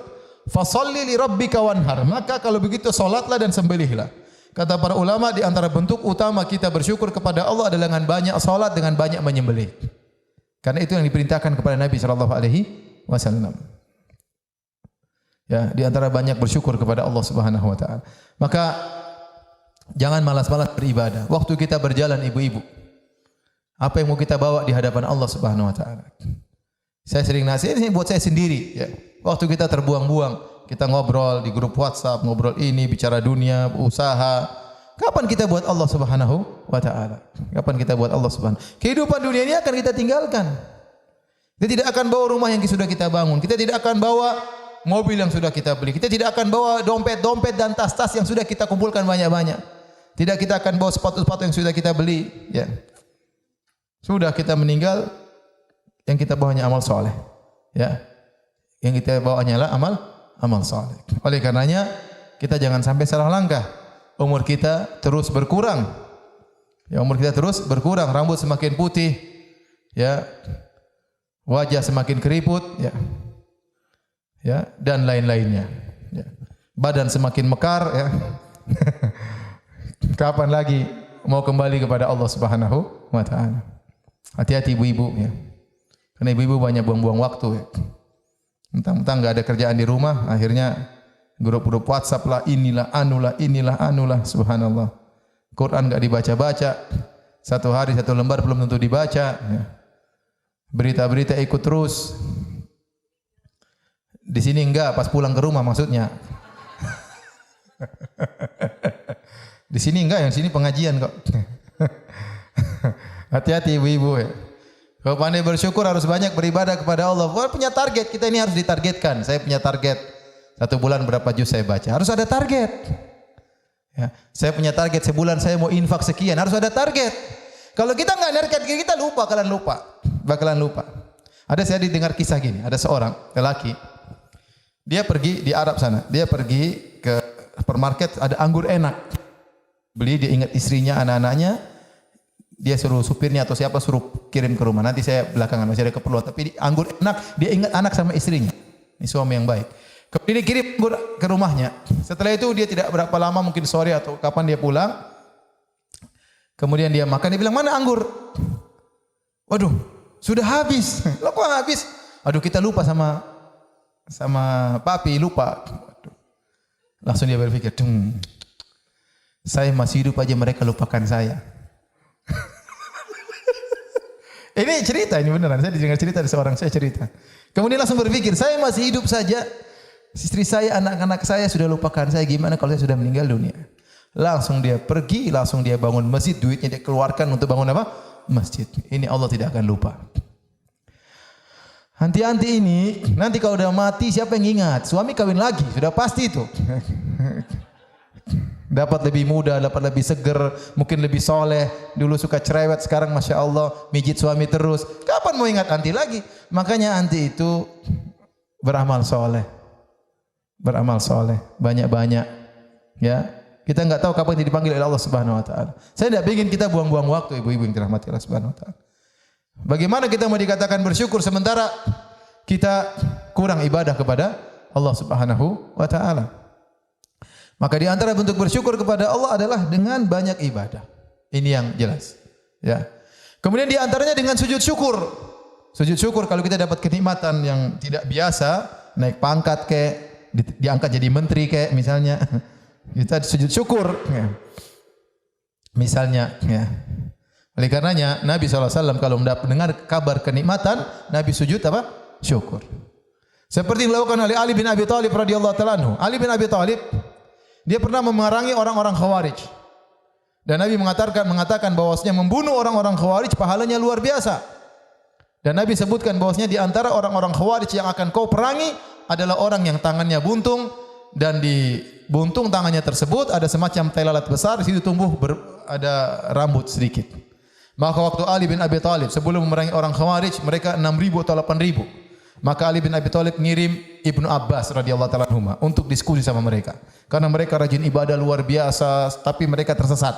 Fasholli li rabbika wanhar. Maka kalau begitu salatlah dan sembelihlah. Kata para ulama, di antara bentuk utama kita bersyukur kepada Allah adalah dengan banyak salat, dengan banyak menyembelih. Karena itu yang diperintahkan kepada Nabi sallallahu alaihi wasallam. Ya, di antara banyak bersyukur kepada Allah Subhanahu wa taala. Maka jangan malas-malas beribadah. Waktu kita berjalan ibu-ibu, apa yang mau kita bawa di hadapan Allah Subhanahu wa taala? Saya sering nasihat ini buat saya sendiri ya. Waktu kita terbuang-buang, kita ngobrol di grup WhatsApp, ngobrol ini, bicara dunia, usaha. Kapan kita buat Allah Subhanahu wa taala? Kapan kita buat Allah Subhanahu? Kehidupan dunia ini akan kita tinggalkan. Kita tidak akan bawa rumah yang sudah kita bangun. Kita tidak akan bawa mobil yang sudah kita beli. Kita tidak akan bawa dompet-dompet dan tas-tas yang sudah kita kumpulkan banyak-banyak. Tidak kita akan bawa sepatu-sepatu yang sudah kita beli. Ya. Sudah kita meninggal, yang kita bawa hanya amal soleh. Ya. Yang kita bawa hanyalah amal soleh. Oleh karenanya, kita jangan sampai salah langkah. Umur kita terus berkurang. Ya, umur kita terus berkurang. Rambut semakin putih. Ya. Wajah semakin keriput. Ya. Ya, dan lain-lainnya. Ya. Badan semakin mekar. Ya. Kapan lagi mau kembali kepada Allah Subhanahu wa taala? Hati-hati ibu-ibu. Ya. Karena ibu-ibu banyak buang-buang waktu. Ya. Mentang-mentang enggak ada kerjaan di rumah, akhirnya grup-grup WhatsApp lah, inilah anulah, subhanallah. Quran enggak dibaca-baca. Satu hari satu lembar belum tentu dibaca. Ya. Berita-berita ikut terus. Di sini enggak, pas pulang ke rumah maksudnya. Di sini enggak, yang sini pengajian kok. Hati-hati ibu-ibu ya. Kalau pandai bersyukur harus banyak beribadah kepada Allah. Kalau punya target, kita ini harus ditargetkan. Saya punya target 1 bulan berapa juz saya baca. Harus ada target. Ya. Saya punya target sebulan saya mau infak sekian. Harus ada target. Kalau kita enggak target, kita lupa, bakalan lupa. Ada saya didengar kisah gini. Ada seorang lelaki. Dia pergi di Arab sana. Dia pergi ke supermarket, ada anggur enak. Beli, dia ingat istrinya, anak-anaknya. Dia suruh supirnya atau siapa suruh kirim ke rumah. Nanti saya belakangan masih ada keperluan. Tapi anggur enak, dia ingat anak sama istrinya. Ini suami yang baik. Kemudian dia kirim anggur ke rumahnya. Setelah itu dia tidak berapa lama, mungkin sore atau kapan dia pulang. Kemudian dia makan, dia bilang, "Mana anggur?" "Waduh, sudah habis." "Loh kok habis?" "Aduh, kita lupa sama papi, lupa." Langsung dia berpikir, saya masih hidup aja mereka lupakan saya. Ini cerita, ini beneran. Saya dengar cerita dari seorang, saya cerita. Kemudian langsung berpikir, saya masih hidup saja. Istri saya, anak-anak saya sudah lupakan saya. Gimana kalau saya sudah meninggal dunia? Langsung dia pergi, langsung dia bangun masjid. Duitnya dia keluarkan untuk bangun apa? Masjid. Ini Allah tidak akan lupa. Hanti-hanti ini, nanti kalau udah mati siapa yang ingat? Suami kawin lagi, sudah pasti itu. Dapat lebih muda, dapat lebih seger, mungkin lebih soleh. Dulu suka cerewet, sekarang Masya Allah mijit suami terus. Kapan mau ingat anti lagi? Makanya anti itu beramal soleh. beramal soleh, banyak-banyak. Ya, kita enggak tahu kapan dia dipanggil oleh Allah Subhanahu wa taala. Saya tidak ingin kita buang-buang waktu, ibu-ibu yang dirahmati Allah Subhanahu wa taala. Bagaimana kita mau dikatakan bersyukur sementara kita kurang ibadah kepada Allah Subhanahu wa taala? Maka di antara bentuk bersyukur kepada Allah adalah dengan banyak ibadah. Ini yang jelas. Ya. Kemudian di antaranya dengan sujud syukur. Sujud syukur kalau kita dapat kenikmatan yang tidak biasa, naik pangkat kayak diangkat jadi menteri kayak misalnya, kita sujud syukur. Ya. Misalnya, ya. Oleh karenanya Nabi SAW kalau mendengar kabar kenikmatan, Nabi sujud apa? Syukur. Seperti yang dilakukan oleh Ali bin Abi Thalib radhiyallahu ta'ala anhu. Ali bin Abi Thalib dia pernah memerangi orang-orang Khawarij. Dan Nabi mengatakan bahwasanya membunuh orang-orang Khawarij pahalanya luar biasa. Dan Nabi sebutkan bahwasanya di antara orang-orang Khawarij yang akan kau perangi adalah orang yang tangannya buntung dan di buntung tangannya tersebut ada semacam tai lalat besar, di situ tumbuh ada rambut sedikit. Maka waktu Ali bin Abi Thalib sebelum memerangi orang Khawarij, mereka 6.000 atau 8.000. Maka Ali bin Abi Thalib ngirim Ibnu Abbas radhiyallahu ta'ala anhuma untuk diskusi sama mereka. Karena mereka rajin ibadah luar biasa, tapi mereka tersesat.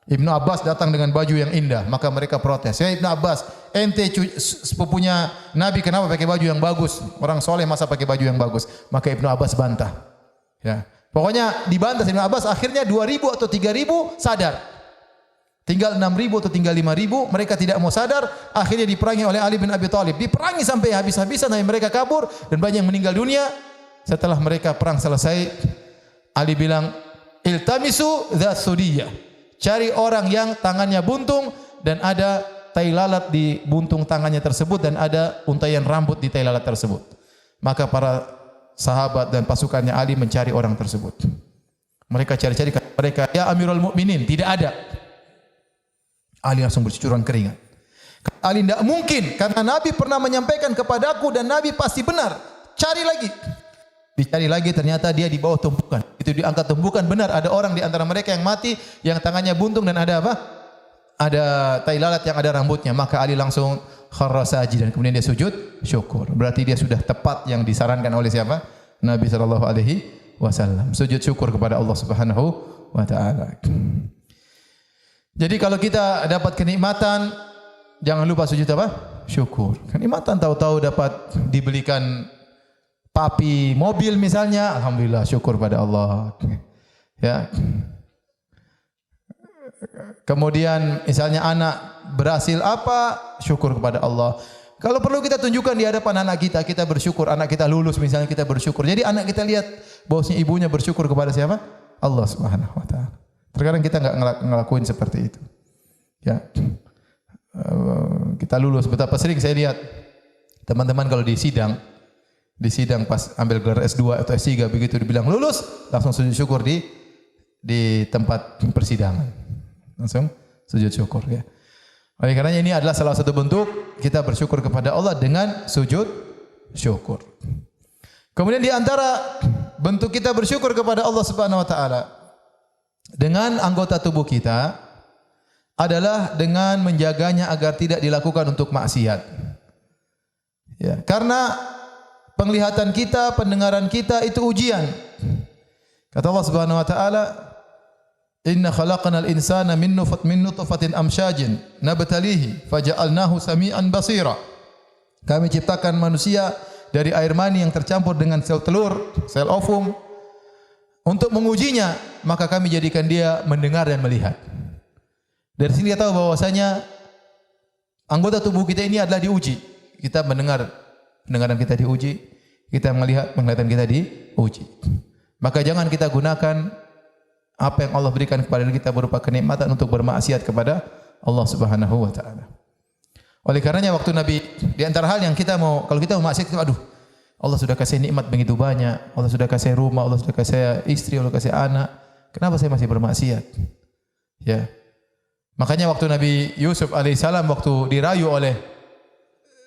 Ibnu Abbas datang dengan baju yang indah, maka mereka protes. Ya Ibnu Abbas, ente sepupunya Nabi kenapa pakai baju yang bagus? Orang soleh masa pakai baju yang bagus? Maka Ibnu Abbas bantah. Ya, pokoknya dibantah Ibnu Abbas. Akhirnya 2.000 atau 3.000 sadar. Tinggal 6.000 atau tinggal 5.000, mereka tidak mau sadar. Akhirnya diperangi oleh Ali bin Abi Thalib. Diperangi sampai habis-habisan, sampai mereka kabur dan banyak yang meninggal dunia. Setelah mereka perang selesai, Ali bilang, iltamisu dzat sudiyah. Cari orang yang tangannya buntung dan ada tai lalat di buntung tangannya tersebut dan ada untaian rambut di tai lalat tersebut. Maka para sahabat dan pasukannya Ali mencari orang tersebut. Mereka cari-cari, mereka, ya Amirul Mukminin, tidak ada. Ali langsung bercucuran keringat. Ali tidak mungkin karena Nabi pernah menyampaikan kepadaku dan Nabi pasti benar. Cari lagi. Dicari lagi ternyata dia di bawah tumpukan. Itu diangkat tumpukan, benar ada orang di antara mereka yang mati yang tangannya buntung dan ada apa? Ada tai lalat yang ada rambutnya. Maka Ali langsung kharra sajidan, kemudian dia sujud syukur. Berarti dia sudah tepat yang disarankan oleh siapa? Nabi sallallahu alaihi wasallam. Sujud syukur kepada Allah Subhanahu wa taala. Jadi kalau kita dapat kenikmatan, jangan lupa sujud apa? Syukur. Kenikmatan tahu-tahu dapat dibelikan papi mobil misalnya, alhamdulillah syukur pada Allah. Ya. Kemudian misalnya anak berhasil apa, syukur kepada Allah. Kalau perlu kita tunjukkan di hadapan anak kita, kita bersyukur. Anak kita lulus misalnya, kita bersyukur. Jadi anak kita lihat bahwasanya ibunya bersyukur kepada siapa? Allah Subhanahu wa taala. Terkadang kita enggak ngelakuin seperti itu. Ya. Kita lulus, betapa sering saya lihat teman-teman kalau di sidang pas ambil gelar S2 atau S3 begitu dibilang lulus, langsung sujud syukur di tempat persidangan. Langsung sujud syukur ya. Oleh karenanya ini adalah salah satu bentuk kita bersyukur kepada Allah dengan sujud syukur. Kemudian di antara bentuk kita bersyukur kepada Allah Subhanahu wa taala dengan anggota tubuh kita adalah dengan menjaganya agar tidak dilakukan untuk maksiat. Ya, karena penglihatan kita, pendengaran kita itu ujian. Kata Allah Subhanahu wa taala, "Inna khalaqnal insana min nutfatin amsyajin nabtalihi faja'alnahu samian basira." Kami ciptakan manusia dari air mani yang tercampur dengan sel telur, sel ovum. Untuk mengujinya, maka kami jadikan dia mendengar dan melihat. Dari sini kita tahu bahwasanya anggota tubuh kita ini adalah diuji. Kita mendengar, pendengaran kita diuji. Kita melihat, penglihatan kita diuji. Maka jangan kita gunakan apa yang Allah berikan kepada kita berupa kenikmatan untuk bermaksiat kepada Allah Subhanahu wa taala. Oleh karenanya waktu Nabi, di antara hal yang kita mau, kalau kita mau maksiat, aduh, Allah sudah kasih nikmat begitu banyak, Allah sudah kasih rumah, Allah sudah kasih istri, Allah kasih anak. Kenapa saya masih bermaksiat? Ya. Makanya waktu Nabi Yusuf alaihissalam waktu dirayu oleh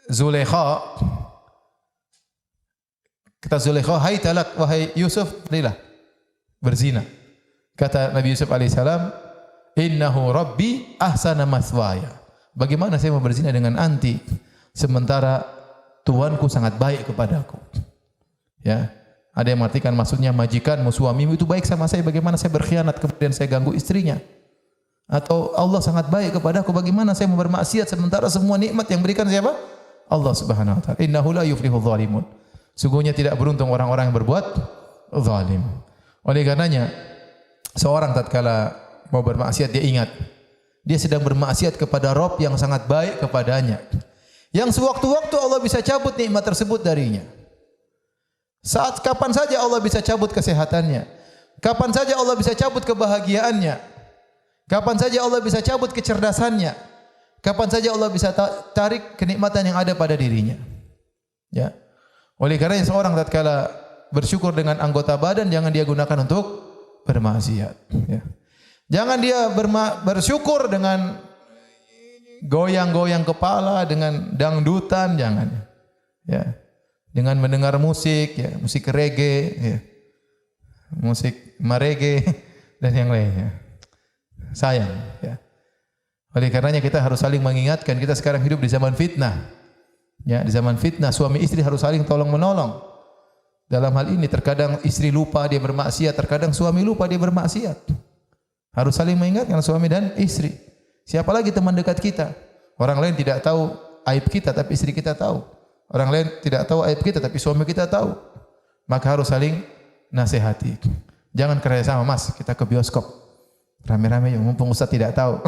Zulaikha, kata Zulaikha, "Hai talak wahai Yusuf, marilah berzina." Kata Nabi Yusuf alaihissalam, "Innahu rabbi ahsana maswaya." Bagaimana saya mau berzina dengan anti sementara Tuhanku sangat baik kepadaku. Ya. Ada yang mengartikan maksudnya majikanmu, suamimu itu baik sama saya, bagaimana saya berkhianat kemudian saya ganggu istrinya? Atau Allah sangat baik kepadaku, bagaimana saya mau bermaksiat sementara semua nikmat yang berikan siapa? Allah Subhanahu wa taala. Innahu la yuflihul zalimun. Sungguhnya tidak beruntung orang-orang yang berbuat zalim. Oleh karenanya seorang tatkala mau bermaksiat dia ingat dia sedang bermaksiat kepada Rabb yang sangat baik kepadanya. Yang sewaktu-waktu Allah bisa cabut nikmat tersebut darinya. Saat kapan saja Allah bisa cabut kesehatannya. Kapan saja Allah bisa cabut kebahagiaannya. Kapan saja Allah bisa cabut kecerdasannya. Kapan saja Allah bisa tarik kenikmatan yang ada pada dirinya. Ya. Oleh karena seorang tatkala bersyukur dengan anggota badan jangan dia gunakan untuk bermaksiat. Ya. Jangan dia bersyukur dengan goyang-goyang kepala, dengan dangdutan, jangan. Ya. Dengan mendengar musik, ya, musik reggae, ya. Musik marege dan yang lainnya. Sayang, ya. Oleh karenanya kita harus saling mengingatkan, kita sekarang hidup di zaman fitnah. Ya, di zaman fitnah suami istri harus saling tolong menolong. Dalam hal ini terkadang istri lupa dia bermaksiat, terkadang suami lupa dia bermaksiat. Harus saling mengingatkan suami dan istri. Siapa lagi teman dekat kita? Orang lain tidak tahu aib kita tapi istri kita tahu. Orang lain tidak tahu aib kita tapi suami kita tahu. Maka harus saling nasihati. Jangan kerja sama, Mas, kita ke bioskop. Rame-rame yang mumpung Ustaz tidak tahu.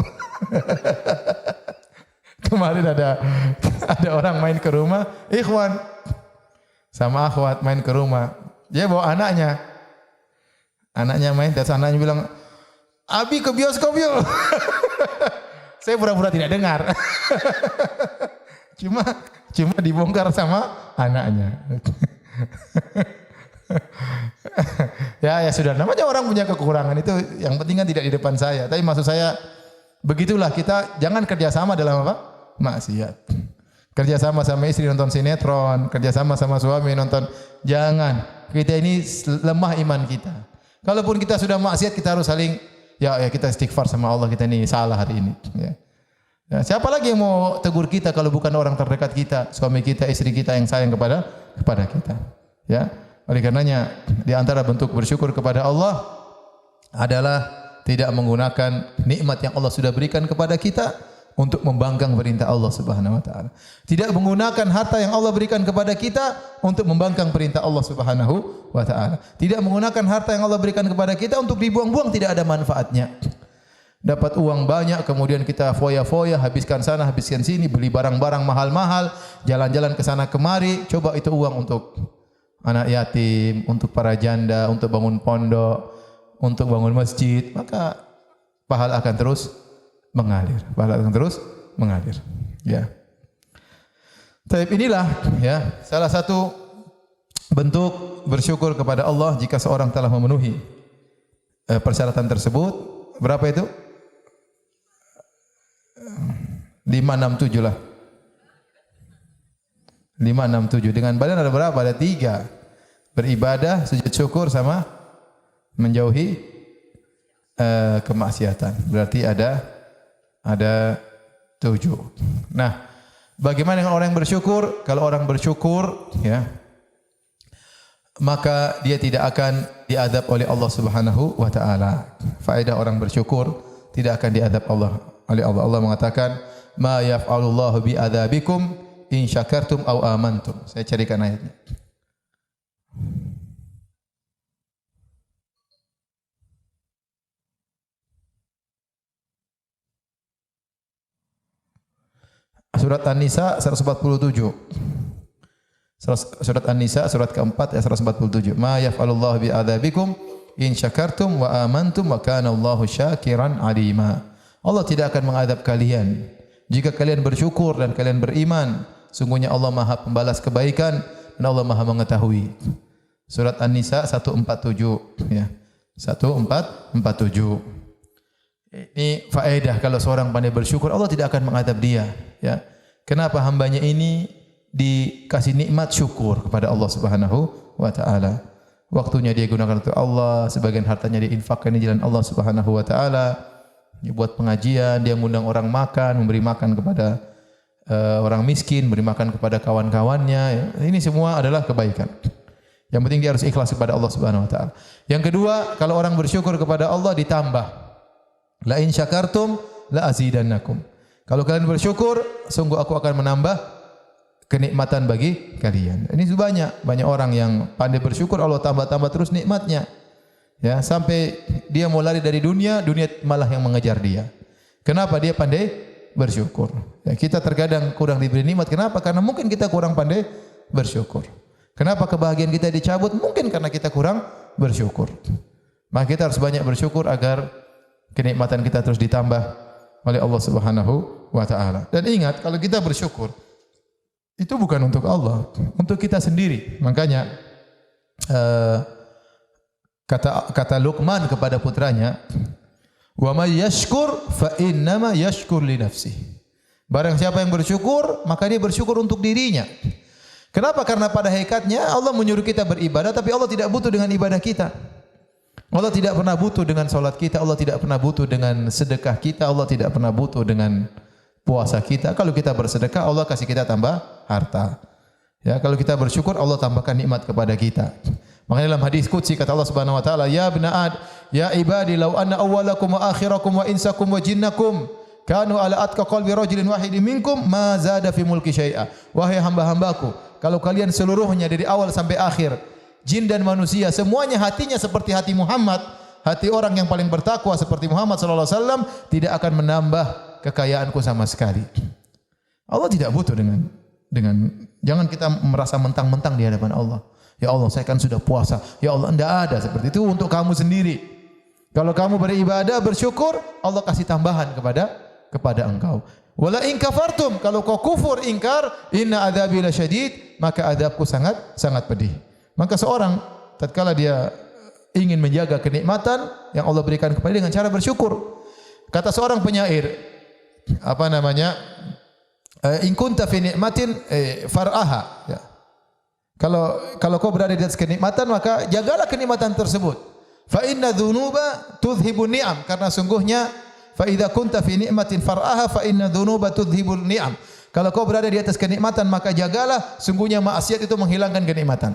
Kemarin ada orang main ke rumah, ikhwan sama akhwat main ke rumah. Dia bawa anaknya. Anaknya main, terus anaknya bilang, "Abi ke bioskop yuk." Saya pura-pura tidak dengar. Cuma dibongkar sama anaknya. Ya sudah, namanya orang punya kekurangan itu, yang penting kan tidak di depan saya. Tapi maksud saya begitulah, kita jangan kerjasama dalam apa? Maksiat. Kerjasama sama istri nonton sinetron, kerjasama sama suami nonton, jangan. Kita ini lemah iman kita. Kalaupun kita sudah maksiat kita harus saling ya kita istighfar sama Allah, kita ini salah hari ini. Ya. Ya, siapa lagi yang mau tegur kita kalau bukan orang terdekat kita, suami kita, istri kita yang sayang kepada kita. Ya. Oleh karenanya di antara bentuk bersyukur kepada Allah adalah tidak menggunakan nikmat yang Allah sudah berikan kepada kita untuk membangkang perintah Allah Subhanahu wa taala. Tidak menggunakan harta yang Allah berikan kepada kita untuk membangkang perintah Allah Subhanahu wa taala. Tidak menggunakan harta yang Allah berikan kepada kita untuk dibuang-buang, tidak ada manfaatnya. Dapat uang banyak kemudian kita foya-foya, habiskan sana, habiskan sini, beli barang-barang mahal-mahal, jalan-jalan ke sana kemari, coba itu uang untuk anak yatim, untuk para janda, untuk bangun pondok, untuk bangun masjid, maka pahala akan terus mengalir. Pahala akan terus mengalir. Ya. Tapi inilah ya salah satu bentuk bersyukur kepada Allah jika seorang telah memenuhi persyaratan tersebut. Berapa itu? 5, 6, 7 lah. 5, 6, 7. Dengan badan ada berapa? Ada 3. Beribadah, sujud syukur sama menjauhi kemaksiatan. Berarti ada 7. Nah, bagaimana dengan orang yang bersyukur? Kalau orang bersyukur, ya, maka dia tidak akan diadab oleh Allah Subhanahu wa taala. Faedah orang bersyukur tidak akan diadab oleh Allah. Allah mengatakan, "Ma yaf'alullahu bi'adzabikum in syakartum aw amantum." Saya carikan ayatnya. Surat An-Nisa 147. Surat An-Nisa surat keempat ayat 147. Ma yaf'alullahu bi'adzabikum in syakartum wa amantum wa kana Allahu syakiran alima. Allah tidak akan mengadab kalian jika kalian bersyukur dan kalian beriman. Sungguhnya Allah Maha pembalas kebaikan dan Allah Maha mengetahui. Surat An-Nisa 147 ya. 147. Ini faedah kalau seorang pandai bersyukur, Allah tidak akan mengadab dia, ya. Kenapa hambanya ini dikasih nikmat syukur kepada Allah Subhanahu wa taala. Waktunya dia gunakan untuk Allah, sebagian hartanya diinfakkan di jalan Allah Subhanahu wa taala. Dia buat pengajian, dia mengundang orang makan, memberi makan kepada orang miskin, beri makan kepada kawan-kawannya. Ini semua adalah kebaikan. Yang penting dia harus ikhlas kepada Allah Subhanahu wa taala. Yang kedua, kalau orang bersyukur kepada Allah ditambah. La in syakartum la azidannakum. Kalau kalian bersyukur, sungguh aku akan menambah kenikmatan bagi kalian. Ini banyak orang yang pandai bersyukur, Allah tambah-tambah terus nikmatnya. Ya, sampai dia mau lari dari dunia, dunia malah yang mengejar dia. Kenapa? Dia pandai bersyukur. Ya, kita terkadang kurang diberi nikmat. Kenapa? Karena mungkin kita kurang pandai bersyukur. Kenapa kebahagiaan kita dicabut? Mungkin karena kita kurang bersyukur. Maka kita harus banyak bersyukur agar kenikmatan kita terus ditambah oleh Allah Subhanahu wa taala. Dan ingat, kalau kita bersyukur itu bukan untuk Allah, untuk kita sendiri. Makanya kata Luqman kepada putranya, "Wa may yashkur fa innama yashkur li nafsihi." Barang siapa yang bersyukur, maka dia bersyukur untuk dirinya. Kenapa? Karena pada hakikatnya Allah menyuruh kita beribadah, tapi Allah tidak butuh dengan ibadah kita. Allah tidak pernah butuh dengan salat kita, Allah tidak pernah butuh dengan sedekah kita, Allah tidak pernah butuh dengan puasa kita. Kalau kita bersedekah, Allah kasih kita tambah harta. Ya, kalau kita bersyukur, Allah tambahkan nikmat kepada kita. Makanya dalam hadis qudsi kata Allah Subhanahu wa taala, "Ya ibna ya ibadi law anna awwalakum wa akhirakum wa insakum wa jinnakum kanu ala atqa qalbi rajulin wahidin minkum ma zada fi mulki syai'a." Wahai hamba-hambaku, kalau kalian seluruhnya dari awal sampai akhir, jin dan manusia, semuanya hatinya seperti hati Muhammad, hati orang yang paling bertakwa seperti Muhammad sallallahu alaihi wasallam, tidak akan menambah kekayaanku sama sekali. Allah tidak butuh dengan jangan kita merasa mentang-mentang di hadapan Allah. Ya Allah, saya kan sudah puasa. Ya Allah, tidak ada seperti itu untuk kamu sendiri. Kalau kamu beribadah, bersyukur, Allah kasih tambahan kepada engkau. Wala in kafartum, kalau kau kufur ingkar, inna adzabi lasyadid, maka adabku sangat pedih. Maka seorang tatkala dia ingin menjaga kenikmatan yang Allah berikan kepada dia dengan cara bersyukur. Kata seorang penyair, in kunta fi ni'matin far'aha. Ya. Kalau kau berada di atas kenikmatan, maka jagalah kenikmatan tersebut. Fa inna dzunuba tudhhibun ni'am, karena sungguhnya fa idza kunta fi ni'matin far'aha fa inna dzunuba tudhhibun ni'am. Kalau kau berada di atas kenikmatan, maka jagalah, sungguhnya maksiat itu menghilangkan kenikmatan.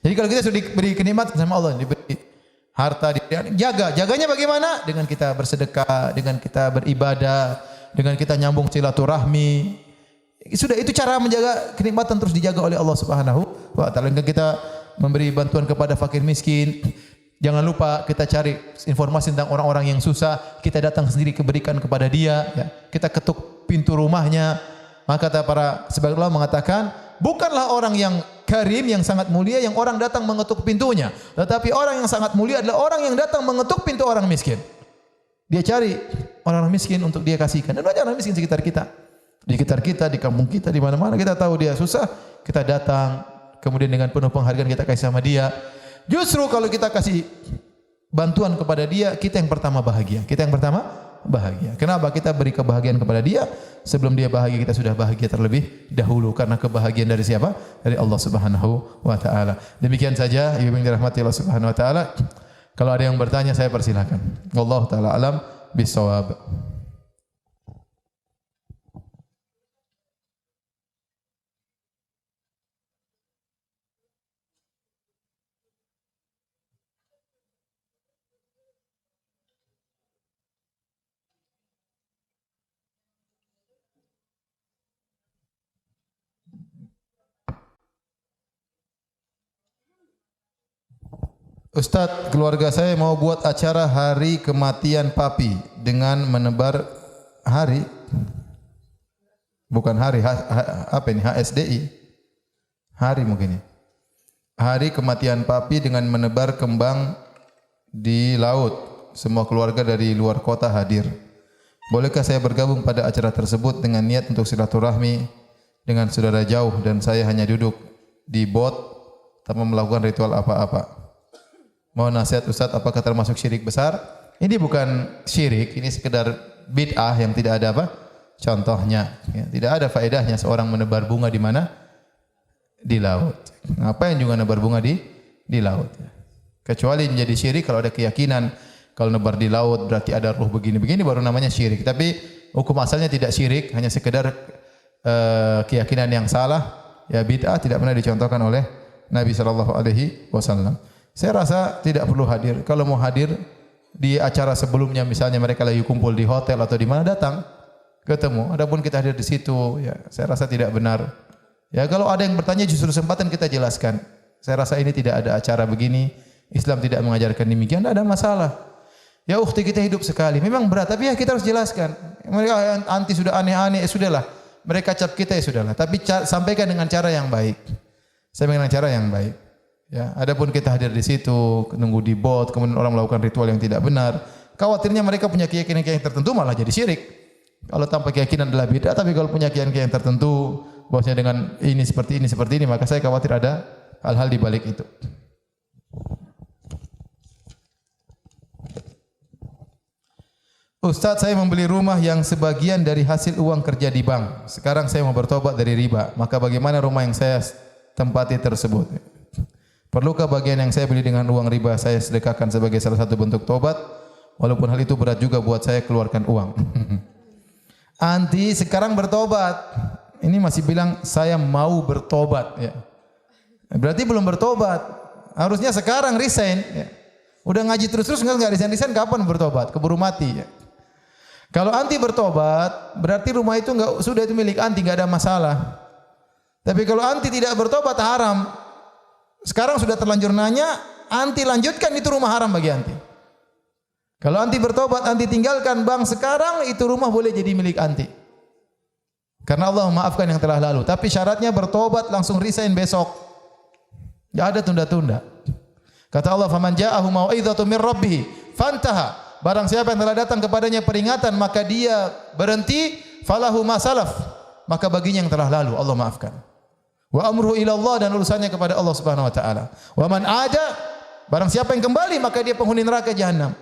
Jadi kalau kita sudah diberi kenikmatan sama Allah, diberi harta, jaganya bagaimana? Dengan kita bersedekah, dengan kita beribadah, dengan kita nyambung silaturahmi. Sudah, itu cara menjaga kenikmatan terus dijaga oleh Allah Subhanahu wa taala. Dengan kita memberi bantuan kepada fakir miskin, jangan lupa kita cari informasi tentang orang-orang yang susah, kita datang sendiri berikan kepada dia, ya. Kita ketuk pintu rumahnya. Maka kata para sebagian ulama mengatakan, bukanlah orang yang karim, yang sangat mulia, yang orang datang mengetuk pintunya, tetapi orang yang sangat mulia adalah orang yang datang mengetuk pintu orang miskin. Dia cari orang miskin untuk dia kasihkan. Dan banyak orang miskin sekitar kita. Di sekitar kita, di kampung kita, di mana-mana kita tahu dia susah, kita datang, kemudian dengan penuh penghargaan kita kasih sama dia. Justru kalau kita kasih bantuan kepada dia, kita yang pertama bahagia. Kenapa? Kita beri kebahagiaan kepada dia, sebelum dia bahagia kita sudah bahagia terlebih dahulu, karena kebahagiaan dari siapa? Dari Allah Subhanahu wa taala. Demikian saja yang dirahmati Allah Subhanahu wa taala. Kalau ada yang bertanya, saya persilakan. Wallahu taala alam bisawab. Ustaz, keluarga saya mau buat acara hari kematian papi dengan menebar hari, bukan hari, apa ini, HSDI, hari mungkin ya. Hari kematian papi dengan menebar kembang di laut. Semua keluarga dari luar kota hadir. Bolehkah saya bergabung pada acara tersebut dengan niat untuk silaturahmi dengan saudara jauh dan saya hanya duduk di bot tanpa melakukan ritual apa-apa? Mohon nasihat Ustaz, apakah termasuk syirik besar? Ini bukan syirik, ini sekedar bid'ah yang tidak ada apa? Contohnya. Ya, tidak ada faedahnya seorang menebar bunga di mana? Di laut. Ngapain juga nebar bunga di laut? Kecuali menjadi syirik kalau ada keyakinan kalau nebar di laut berarti ada ruh begini-begini, baru namanya syirik. Tapi hukum asalnya tidak syirik, hanya sekedar keyakinan yang salah. Ya, bid'ah tidak pernah dicontohkan oleh Nabi sallallahu alaihi wasallam. Saya rasa tidak perlu hadir. Kalau mau hadir di acara sebelumnya, misalnya mereka lagi kumpul di hotel atau di mana, datang ketemu. Adapun kita hadir di situ, ya saya rasa tidak benar. Ya kalau ada yang bertanya justru kesempatan kita jelaskan. Saya rasa ini tidak ada acara begini. Islam tidak mengajarkan demikian, tidak ada masalah. Ya ukhti, kita hidup sekali. Memang berat, tapi ya kita harus jelaskan. Mereka anti sudah aneh-aneh, ya sudahlah. Mereka cap kita, ya sudahlah. Tapi sampaikan dengan cara yang baik. Sampaikan dengan cara yang baik. Ya, adapun kita hadir di situ, nunggu di bot, kemudian orang melakukan ritual yang tidak benar. Khawatirnya mereka punya keyakinan tertentu malah jadi syirik. Kalau tanpa keyakinan adalah bid'ah, tapi kalau punya keyakinan tertentu, bahwasanya dengan ini seperti ini, maka saya khawatir ada hal-hal di balik itu. Ustaz, saya membeli rumah yang sebagian dari hasil uang kerja di bank. Sekarang saya mau bertobat dari riba. Maka bagaimana rumah yang saya tempati tersebut? Perlukah bagian yang saya beli dengan uang riba saya sedekahkan sebagai salah satu bentuk tobat? Walaupun hal itu berat juga buat saya keluarkan uang. Anti sekarang bertobat. Ini masih bilang saya mau bertobat. Ya. Berarti belum bertobat. Harusnya sekarang resign. Ya. Udah ngaji terus-terus nggak resign kapan bertobat? Keburu mati. Ya. Kalau anti bertobat, berarti rumah itu sudah itu milik anti, nggak ada masalah. Tapi kalau anti tidak bertobat haram. Sekarang sudah terlanjur nanya, anti lanjutkan, itu rumah haram bagi anti. Kalau anti bertobat, anti tinggalkan bank sekarang, itu rumah boleh jadi milik anti. Karena Allah memaafkan yang telah lalu. Tapi syaratnya bertobat langsung resign besok. Tidak ada tunda-tunda. Kata Allah, "Faman ja'ahu mau'izatun min rabbih fantaha." Barang siapa yang telah datang kepadanya peringatan, maka dia berhenti, falahu ma salaf. Maka baginya yang telah lalu, Allah maafkan. Wa amruhu ila Allah, dan urusannya kepada Allah Subhanahu wa taala. Wa man ada, barang siapa yang kembali maka dia penghuni neraka jahanam.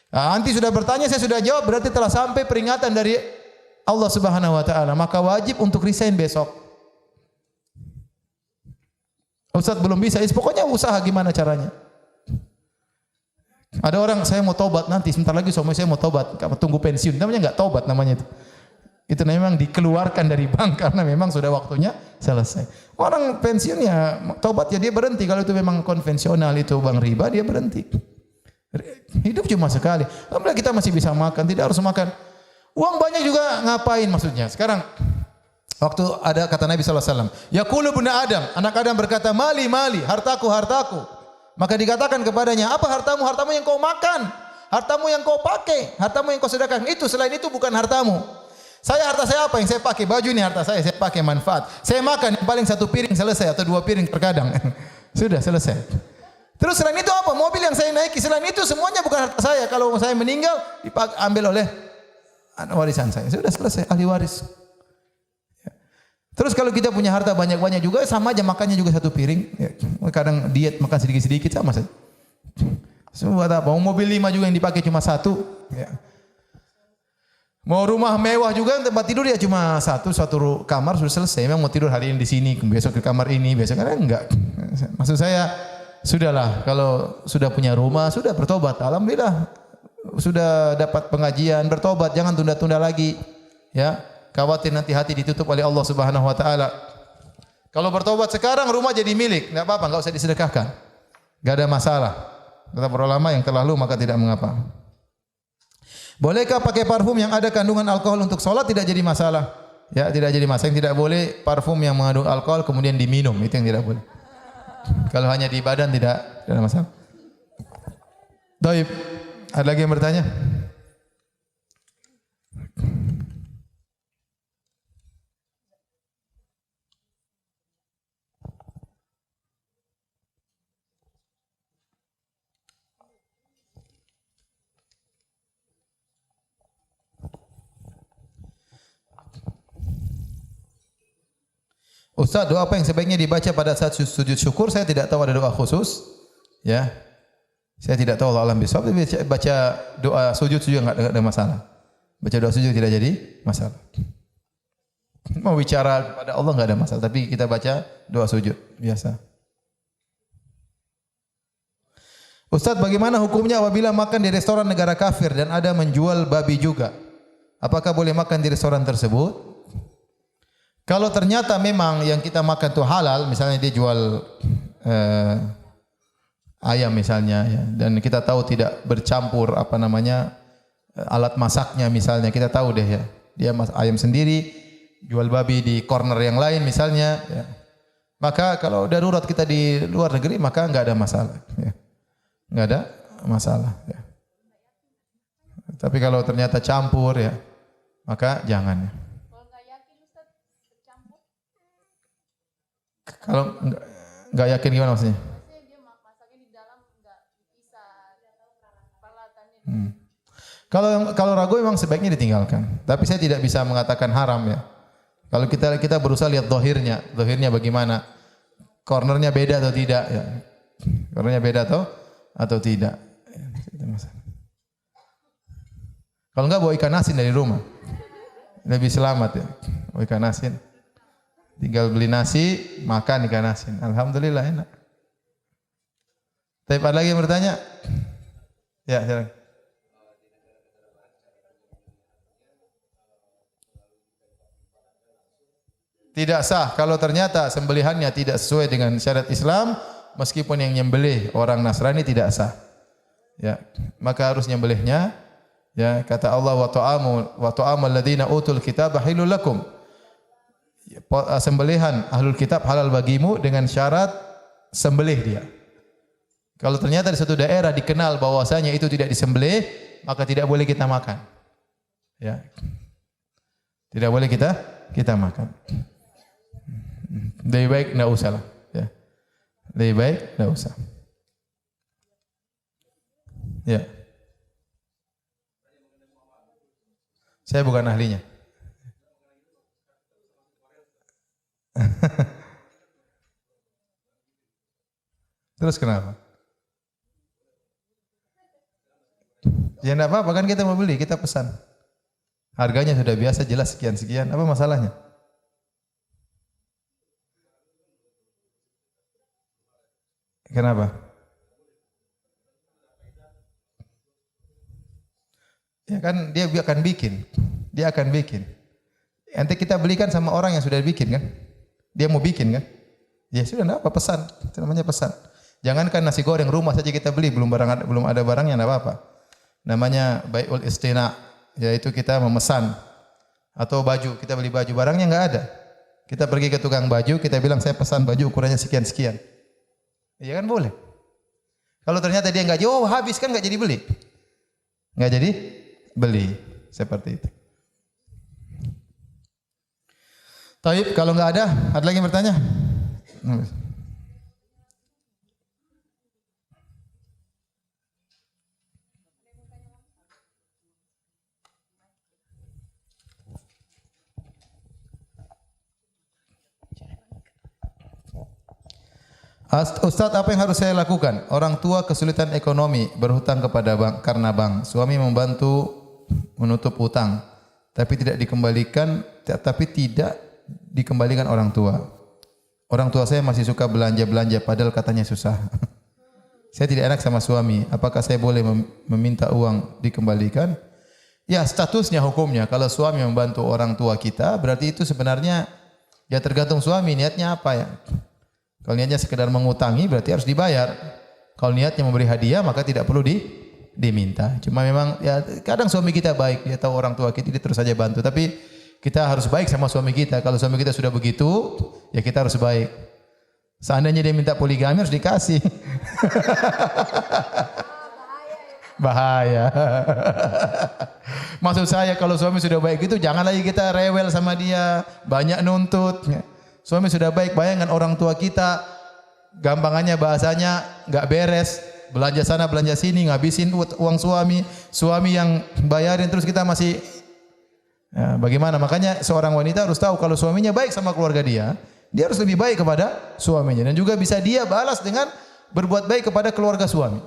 Nah, anti sudah bertanya, saya sudah jawab, berarti telah sampai peringatan dari Allah Subhanahu wa taala, maka wajib untuk resign besok. Ustaz belum bisa, pokoknya usaha gimana caranya. Ada orang, saya mau tobat nanti, sebentar lagi suami saya mau tobat, tunggu pensiun, namanya enggak tobat namanya itu. Itu memang dikeluarkan dari bank karena memang sudah waktunya selesai. Orang pensiun ya tobat ya dia berhenti. Kalau itu memang konvensional, itu bank riba, dia berhenti. Hidup cuma sekali. Alhamdulillah kita masih bisa makan, tidak harus makan. Uang banyak juga ngapain maksudnya? Sekarang waktu ada kata Nabi sallallahu alaihi wasallam, yaqulu ibnu Adam, anak Adam berkata, mali mali, hartaku hartaku. Maka dikatakan kepadanya, apa hartamu? Hartamu yang kau makan, hartamu yang kau pakai, hartamu yang kau sedekahkan. Itu selain itu bukan hartamu. Harta saya apa yang saya pakai? Baju ini harta saya pakai manfaat. Saya makan yang paling satu piring selesai atau dua piring terkadang. Sudah selesai. Terus selain itu apa? Mobil yang saya naiki, selain itu semuanya bukan harta saya. Kalau saya meninggal, ambil oleh warisan saya. Sudah selesai, ahli waris. Terus kalau kita punya harta banyak-banyak juga, sama aja makannya juga satu piring. Kadang diet makan sedikit-sedikit sama saja. Semua apa? Mobil 5 juga yang dipakai cuma satu. Mau rumah mewah juga tempat tidur ya cuma satu kamar sudah selesai. Memang mau tidur hari ini di sini, besok ke kamar ini, besok kan enggak. Maksud saya sudahlah, kalau sudah punya rumah sudah bertobat. Alhamdulillah sudah dapat pengajian, bertobat, jangan tunda-tunda lagi. Ya, khawatir nanti hati ditutup oleh Allah Subhanahu wa taala. Kalau bertobat sekarang rumah jadi milik, enggak apa-apa, enggak usah disedekahkan. Enggak ada masalah. Kata para ulama yang telah lalu maka tidak mengapa. Bolehkah pakai parfum yang ada kandungan alkohol untuk sholat? Tidak jadi masalah. Ya, tidak jadi masalah. Yang tidak boleh parfum yang mengandung alkohol kemudian diminum, itu yang tidak boleh. Kalau hanya di badan tidak ada masalah. Baik, ada lagi yang bertanya? Ustaz, doa apa yang sebaiknya dibaca pada saat sujud syukur? Saya tidak tahu ada doa khusus. Ya. Saya tidak tahu, Allah alam bisawab. Baca doa sujud juga enggak ada masalah. Baca doa sujud tidak jadi masalah. Mau bicara kepada Allah enggak ada masalah, tapi kita baca doa sujud biasa. Ustaz, bagaimana hukumnya apabila makan di restoran negara kafir dan ada menjual babi juga? Apakah boleh makan di restoran tersebut? Kalau ternyata memang yang kita makan itu halal, misalnya dia jual ayam misalnya, ya, dan kita tahu tidak bercampur apa namanya alat masaknya misalnya, kita tahu deh ya, dia ayam sendiri, jual babi di corner yang lain misalnya, ya. Maka kalau darurat kita di luar negeri maka enggak ada masalah, ya. Enggak ada masalah, ya. Tapi kalau ternyata campur ya, maka jangan. Kalau enggak yakin gimana maksudnya? Kalau ragu memang sebaiknya ditinggalkan. Tapi saya tidak bisa mengatakan haram ya. Kalau kita berusaha lihat zahirnya bagaimana? Cornernya beda atau tidak ya? Cornernya beda atau tidak? Kalau enggak bawa ikan asin dari rumah. Lebih selamat ya. Bawa ikan asin. Tinggal beli nasi, makan ikan asin. Alhamdulillah enak. Tapi ada lagi yang bertanya? Ya, silakan. Tidak sah kalau ternyata sembelihannya tidak sesuai dengan syariat Islam, meskipun yang nyembelih orang Nasrani tidak sah. Ya, maka harus nyembelihnya. Ya, kata Allah wa ta'amul ladzina utul kitaba halal lakum. Sembelihan ahlul kitab halal bagimu dengan syarat sembelih dia. Kalau ternyata di suatu daerah dikenal bahwasanya itu tidak disembelih, maka tidak boleh kita makan. Ya. Tidak boleh kita makan. Lebih baik enggak usah lah, ya. Lebih baik enggak usah. Ya. Saya bukan ahlinya. Terus kenapa? Ya enggak apa-apa kan kita mau beli, kita pesan. Harganya sudah biasa jelas sekian-sekian, apa masalahnya? Kenapa? Ya kan dia akan bikin. Dia akan bikin. Nanti kita belikan sama orang yang sudah bikin kan? Dia mau bikin kan? Ya sudah enggak apa pesan. Itu namanya pesan. Jangankan nasi goreng rumah saja kita beli belum ada barangnya enggak apa-apa. Namanya bai'ul istina, yaitu kita memesan. Atau baju, kita beli baju barangnya enggak ada. Kita pergi ke tukang baju, kita bilang saya pesan baju ukurannya sekian-sekian. Iya kan boleh. Kalau ternyata dia enggak jauh habis kan enggak jadi beli. Enggak jadi beli seperti itu. Taib, kalau enggak ada lagi yang bertanya? Ustaz, apa yang harus saya lakukan? Orang tua kesulitan ekonomi, berhutang kepada bank karena bank. Suami membantu menutup hutang, tapi tidak dikembalikan orang tua. Orang tua saya masih suka belanja-belanja padahal katanya susah. Saya tidak enak sama suami. Apakah saya boleh meminta uang dikembalikan? Ya, statusnya hukumnya kalau suami membantu orang tua kita, berarti itu sebenarnya ya tergantung suami niatnya apa ya. Kalau niatnya sekedar mengutangi berarti harus dibayar. Kalau niatnya memberi hadiah maka tidak perlu diminta. Cuma memang ya kadang suami kita baik, dia tahu orang tua kita, dia terus saja bantu. Tapi kita harus baik sama suami kita. Kalau suami kita sudah begitu, ya kita harus baik. Seandainya dia minta poligami harus dikasih. Bahaya. Maksud saya kalau suami sudah baik itu jangan lagi kita rewel sama dia, banyak nuntut. Suami sudah baik, bayangkan orang tua kita gampangannya bahasanya enggak beres, belanja sana belanja sini, ngabisin uang suami yang bayarin terus kita masih ya, bagaimana? Makanya seorang wanita harus tahu kalau suaminya baik sama keluarga dia harus lebih baik kepada suaminya dan juga bisa dia balas dengan berbuat baik kepada keluarga suami.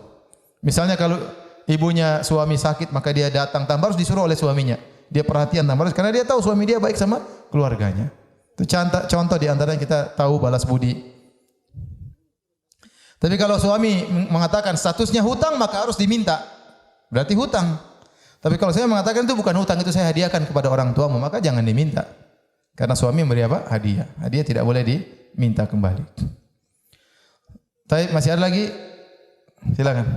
Misalnya kalau ibunya suami sakit maka dia datang tanpa harus disuruh oleh suaminya. Dia perhatian tanpa harus karena dia tahu suami dia baik sama keluarganya. Itu contoh di antara yang kita tahu balas budi. Tapi kalau suami mengatakan statusnya hutang maka harus diminta. Berarti hutang. Tapi kalau saya mengatakan itu bukan hutang, itu saya hadiahkan kepada orang tuamu, maka jangan diminta. Karena suami memberi apa? Hadiah. Hadiah tidak boleh diminta kembali. Baik, masih ada lagi? Silakan.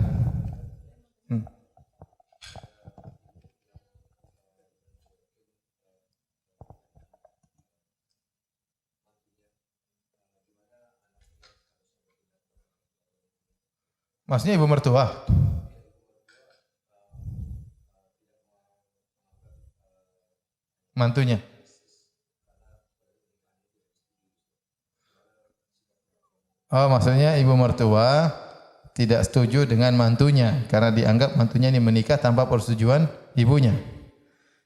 Maksudnya ibu mertua? Mantunya? Oh, maksudnya ibu mertua tidak setuju dengan mantunya karena dianggap mantunya ini menikah tanpa persetujuan ibunya.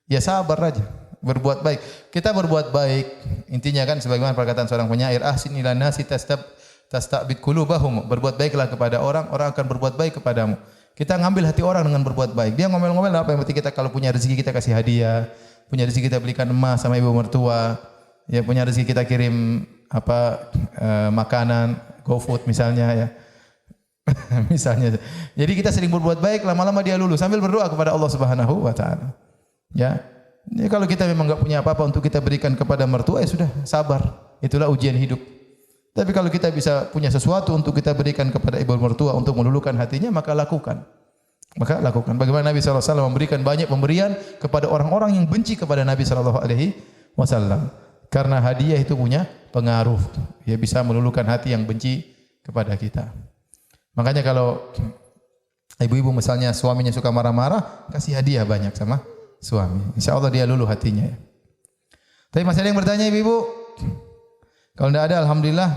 Ya sabar aja, berbuat baik. Kita berbuat baik, intinya kan sebagaimana perkataan seorang penyair, ahsin ilan nasi tastabid qulubahum. Berbuat baiklah kepada orang, orang akan berbuat baik kepadamu. Kita ngambil hati orang dengan berbuat baik. Dia ngomel-ngomel apa yang penting kita kalau punya rezeki kita kasih hadiah, punya rezeki kita belikan emas sama ibu mertua, ya punya rezeki kita kirim makanan, GoFood misalnya ya. Misalnya. Jadi kita sering berbuat baik, lama-lama dia lulus sambil berdoa kepada Allah Subhanahu wa taala. Ya. Jadi kalau kita memang enggak punya apa-apa untuk kita berikan kepada mertua, ya sudah, sabar. Itulah ujian hidup. Tapi kalau kita bisa punya sesuatu untuk kita berikan kepada ibu mertua untuk meluluhkan hatinya, maka lakukan. Maka lakukan. Bagaimana Nabi sallallahu alaihi wasallam memberikan banyak pemberian kepada orang-orang yang benci kepada Nabi sallallahu alaihi wasallam. Karena hadiah itu punya pengaruh. Dia bisa meluluhkan hati yang benci kepada kita. Makanya kalau ibu-ibu misalnya suaminya suka marah-marah, kasih hadiah banyak sama suami. Insyaallah dia luluh hatinya ya. Tapi masih ada yang bertanya ibu-ibu? Kalau tidak ada, alhamdulillah.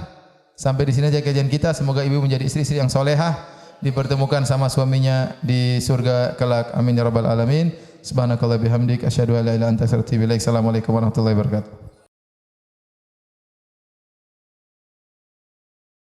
Sampai di sini aja kajian kita. Semoga ibu menjadi istri-istri yang solehah, dipertemukan sama suaminya di surga kelak. Amin ya rabbal alamin. Subhanakallah bihamdik asyhadu an la ilaha illa anta astaghfiruka wa atubu ilaik. Assalamualaikum warahmatullahi wabarakatuh.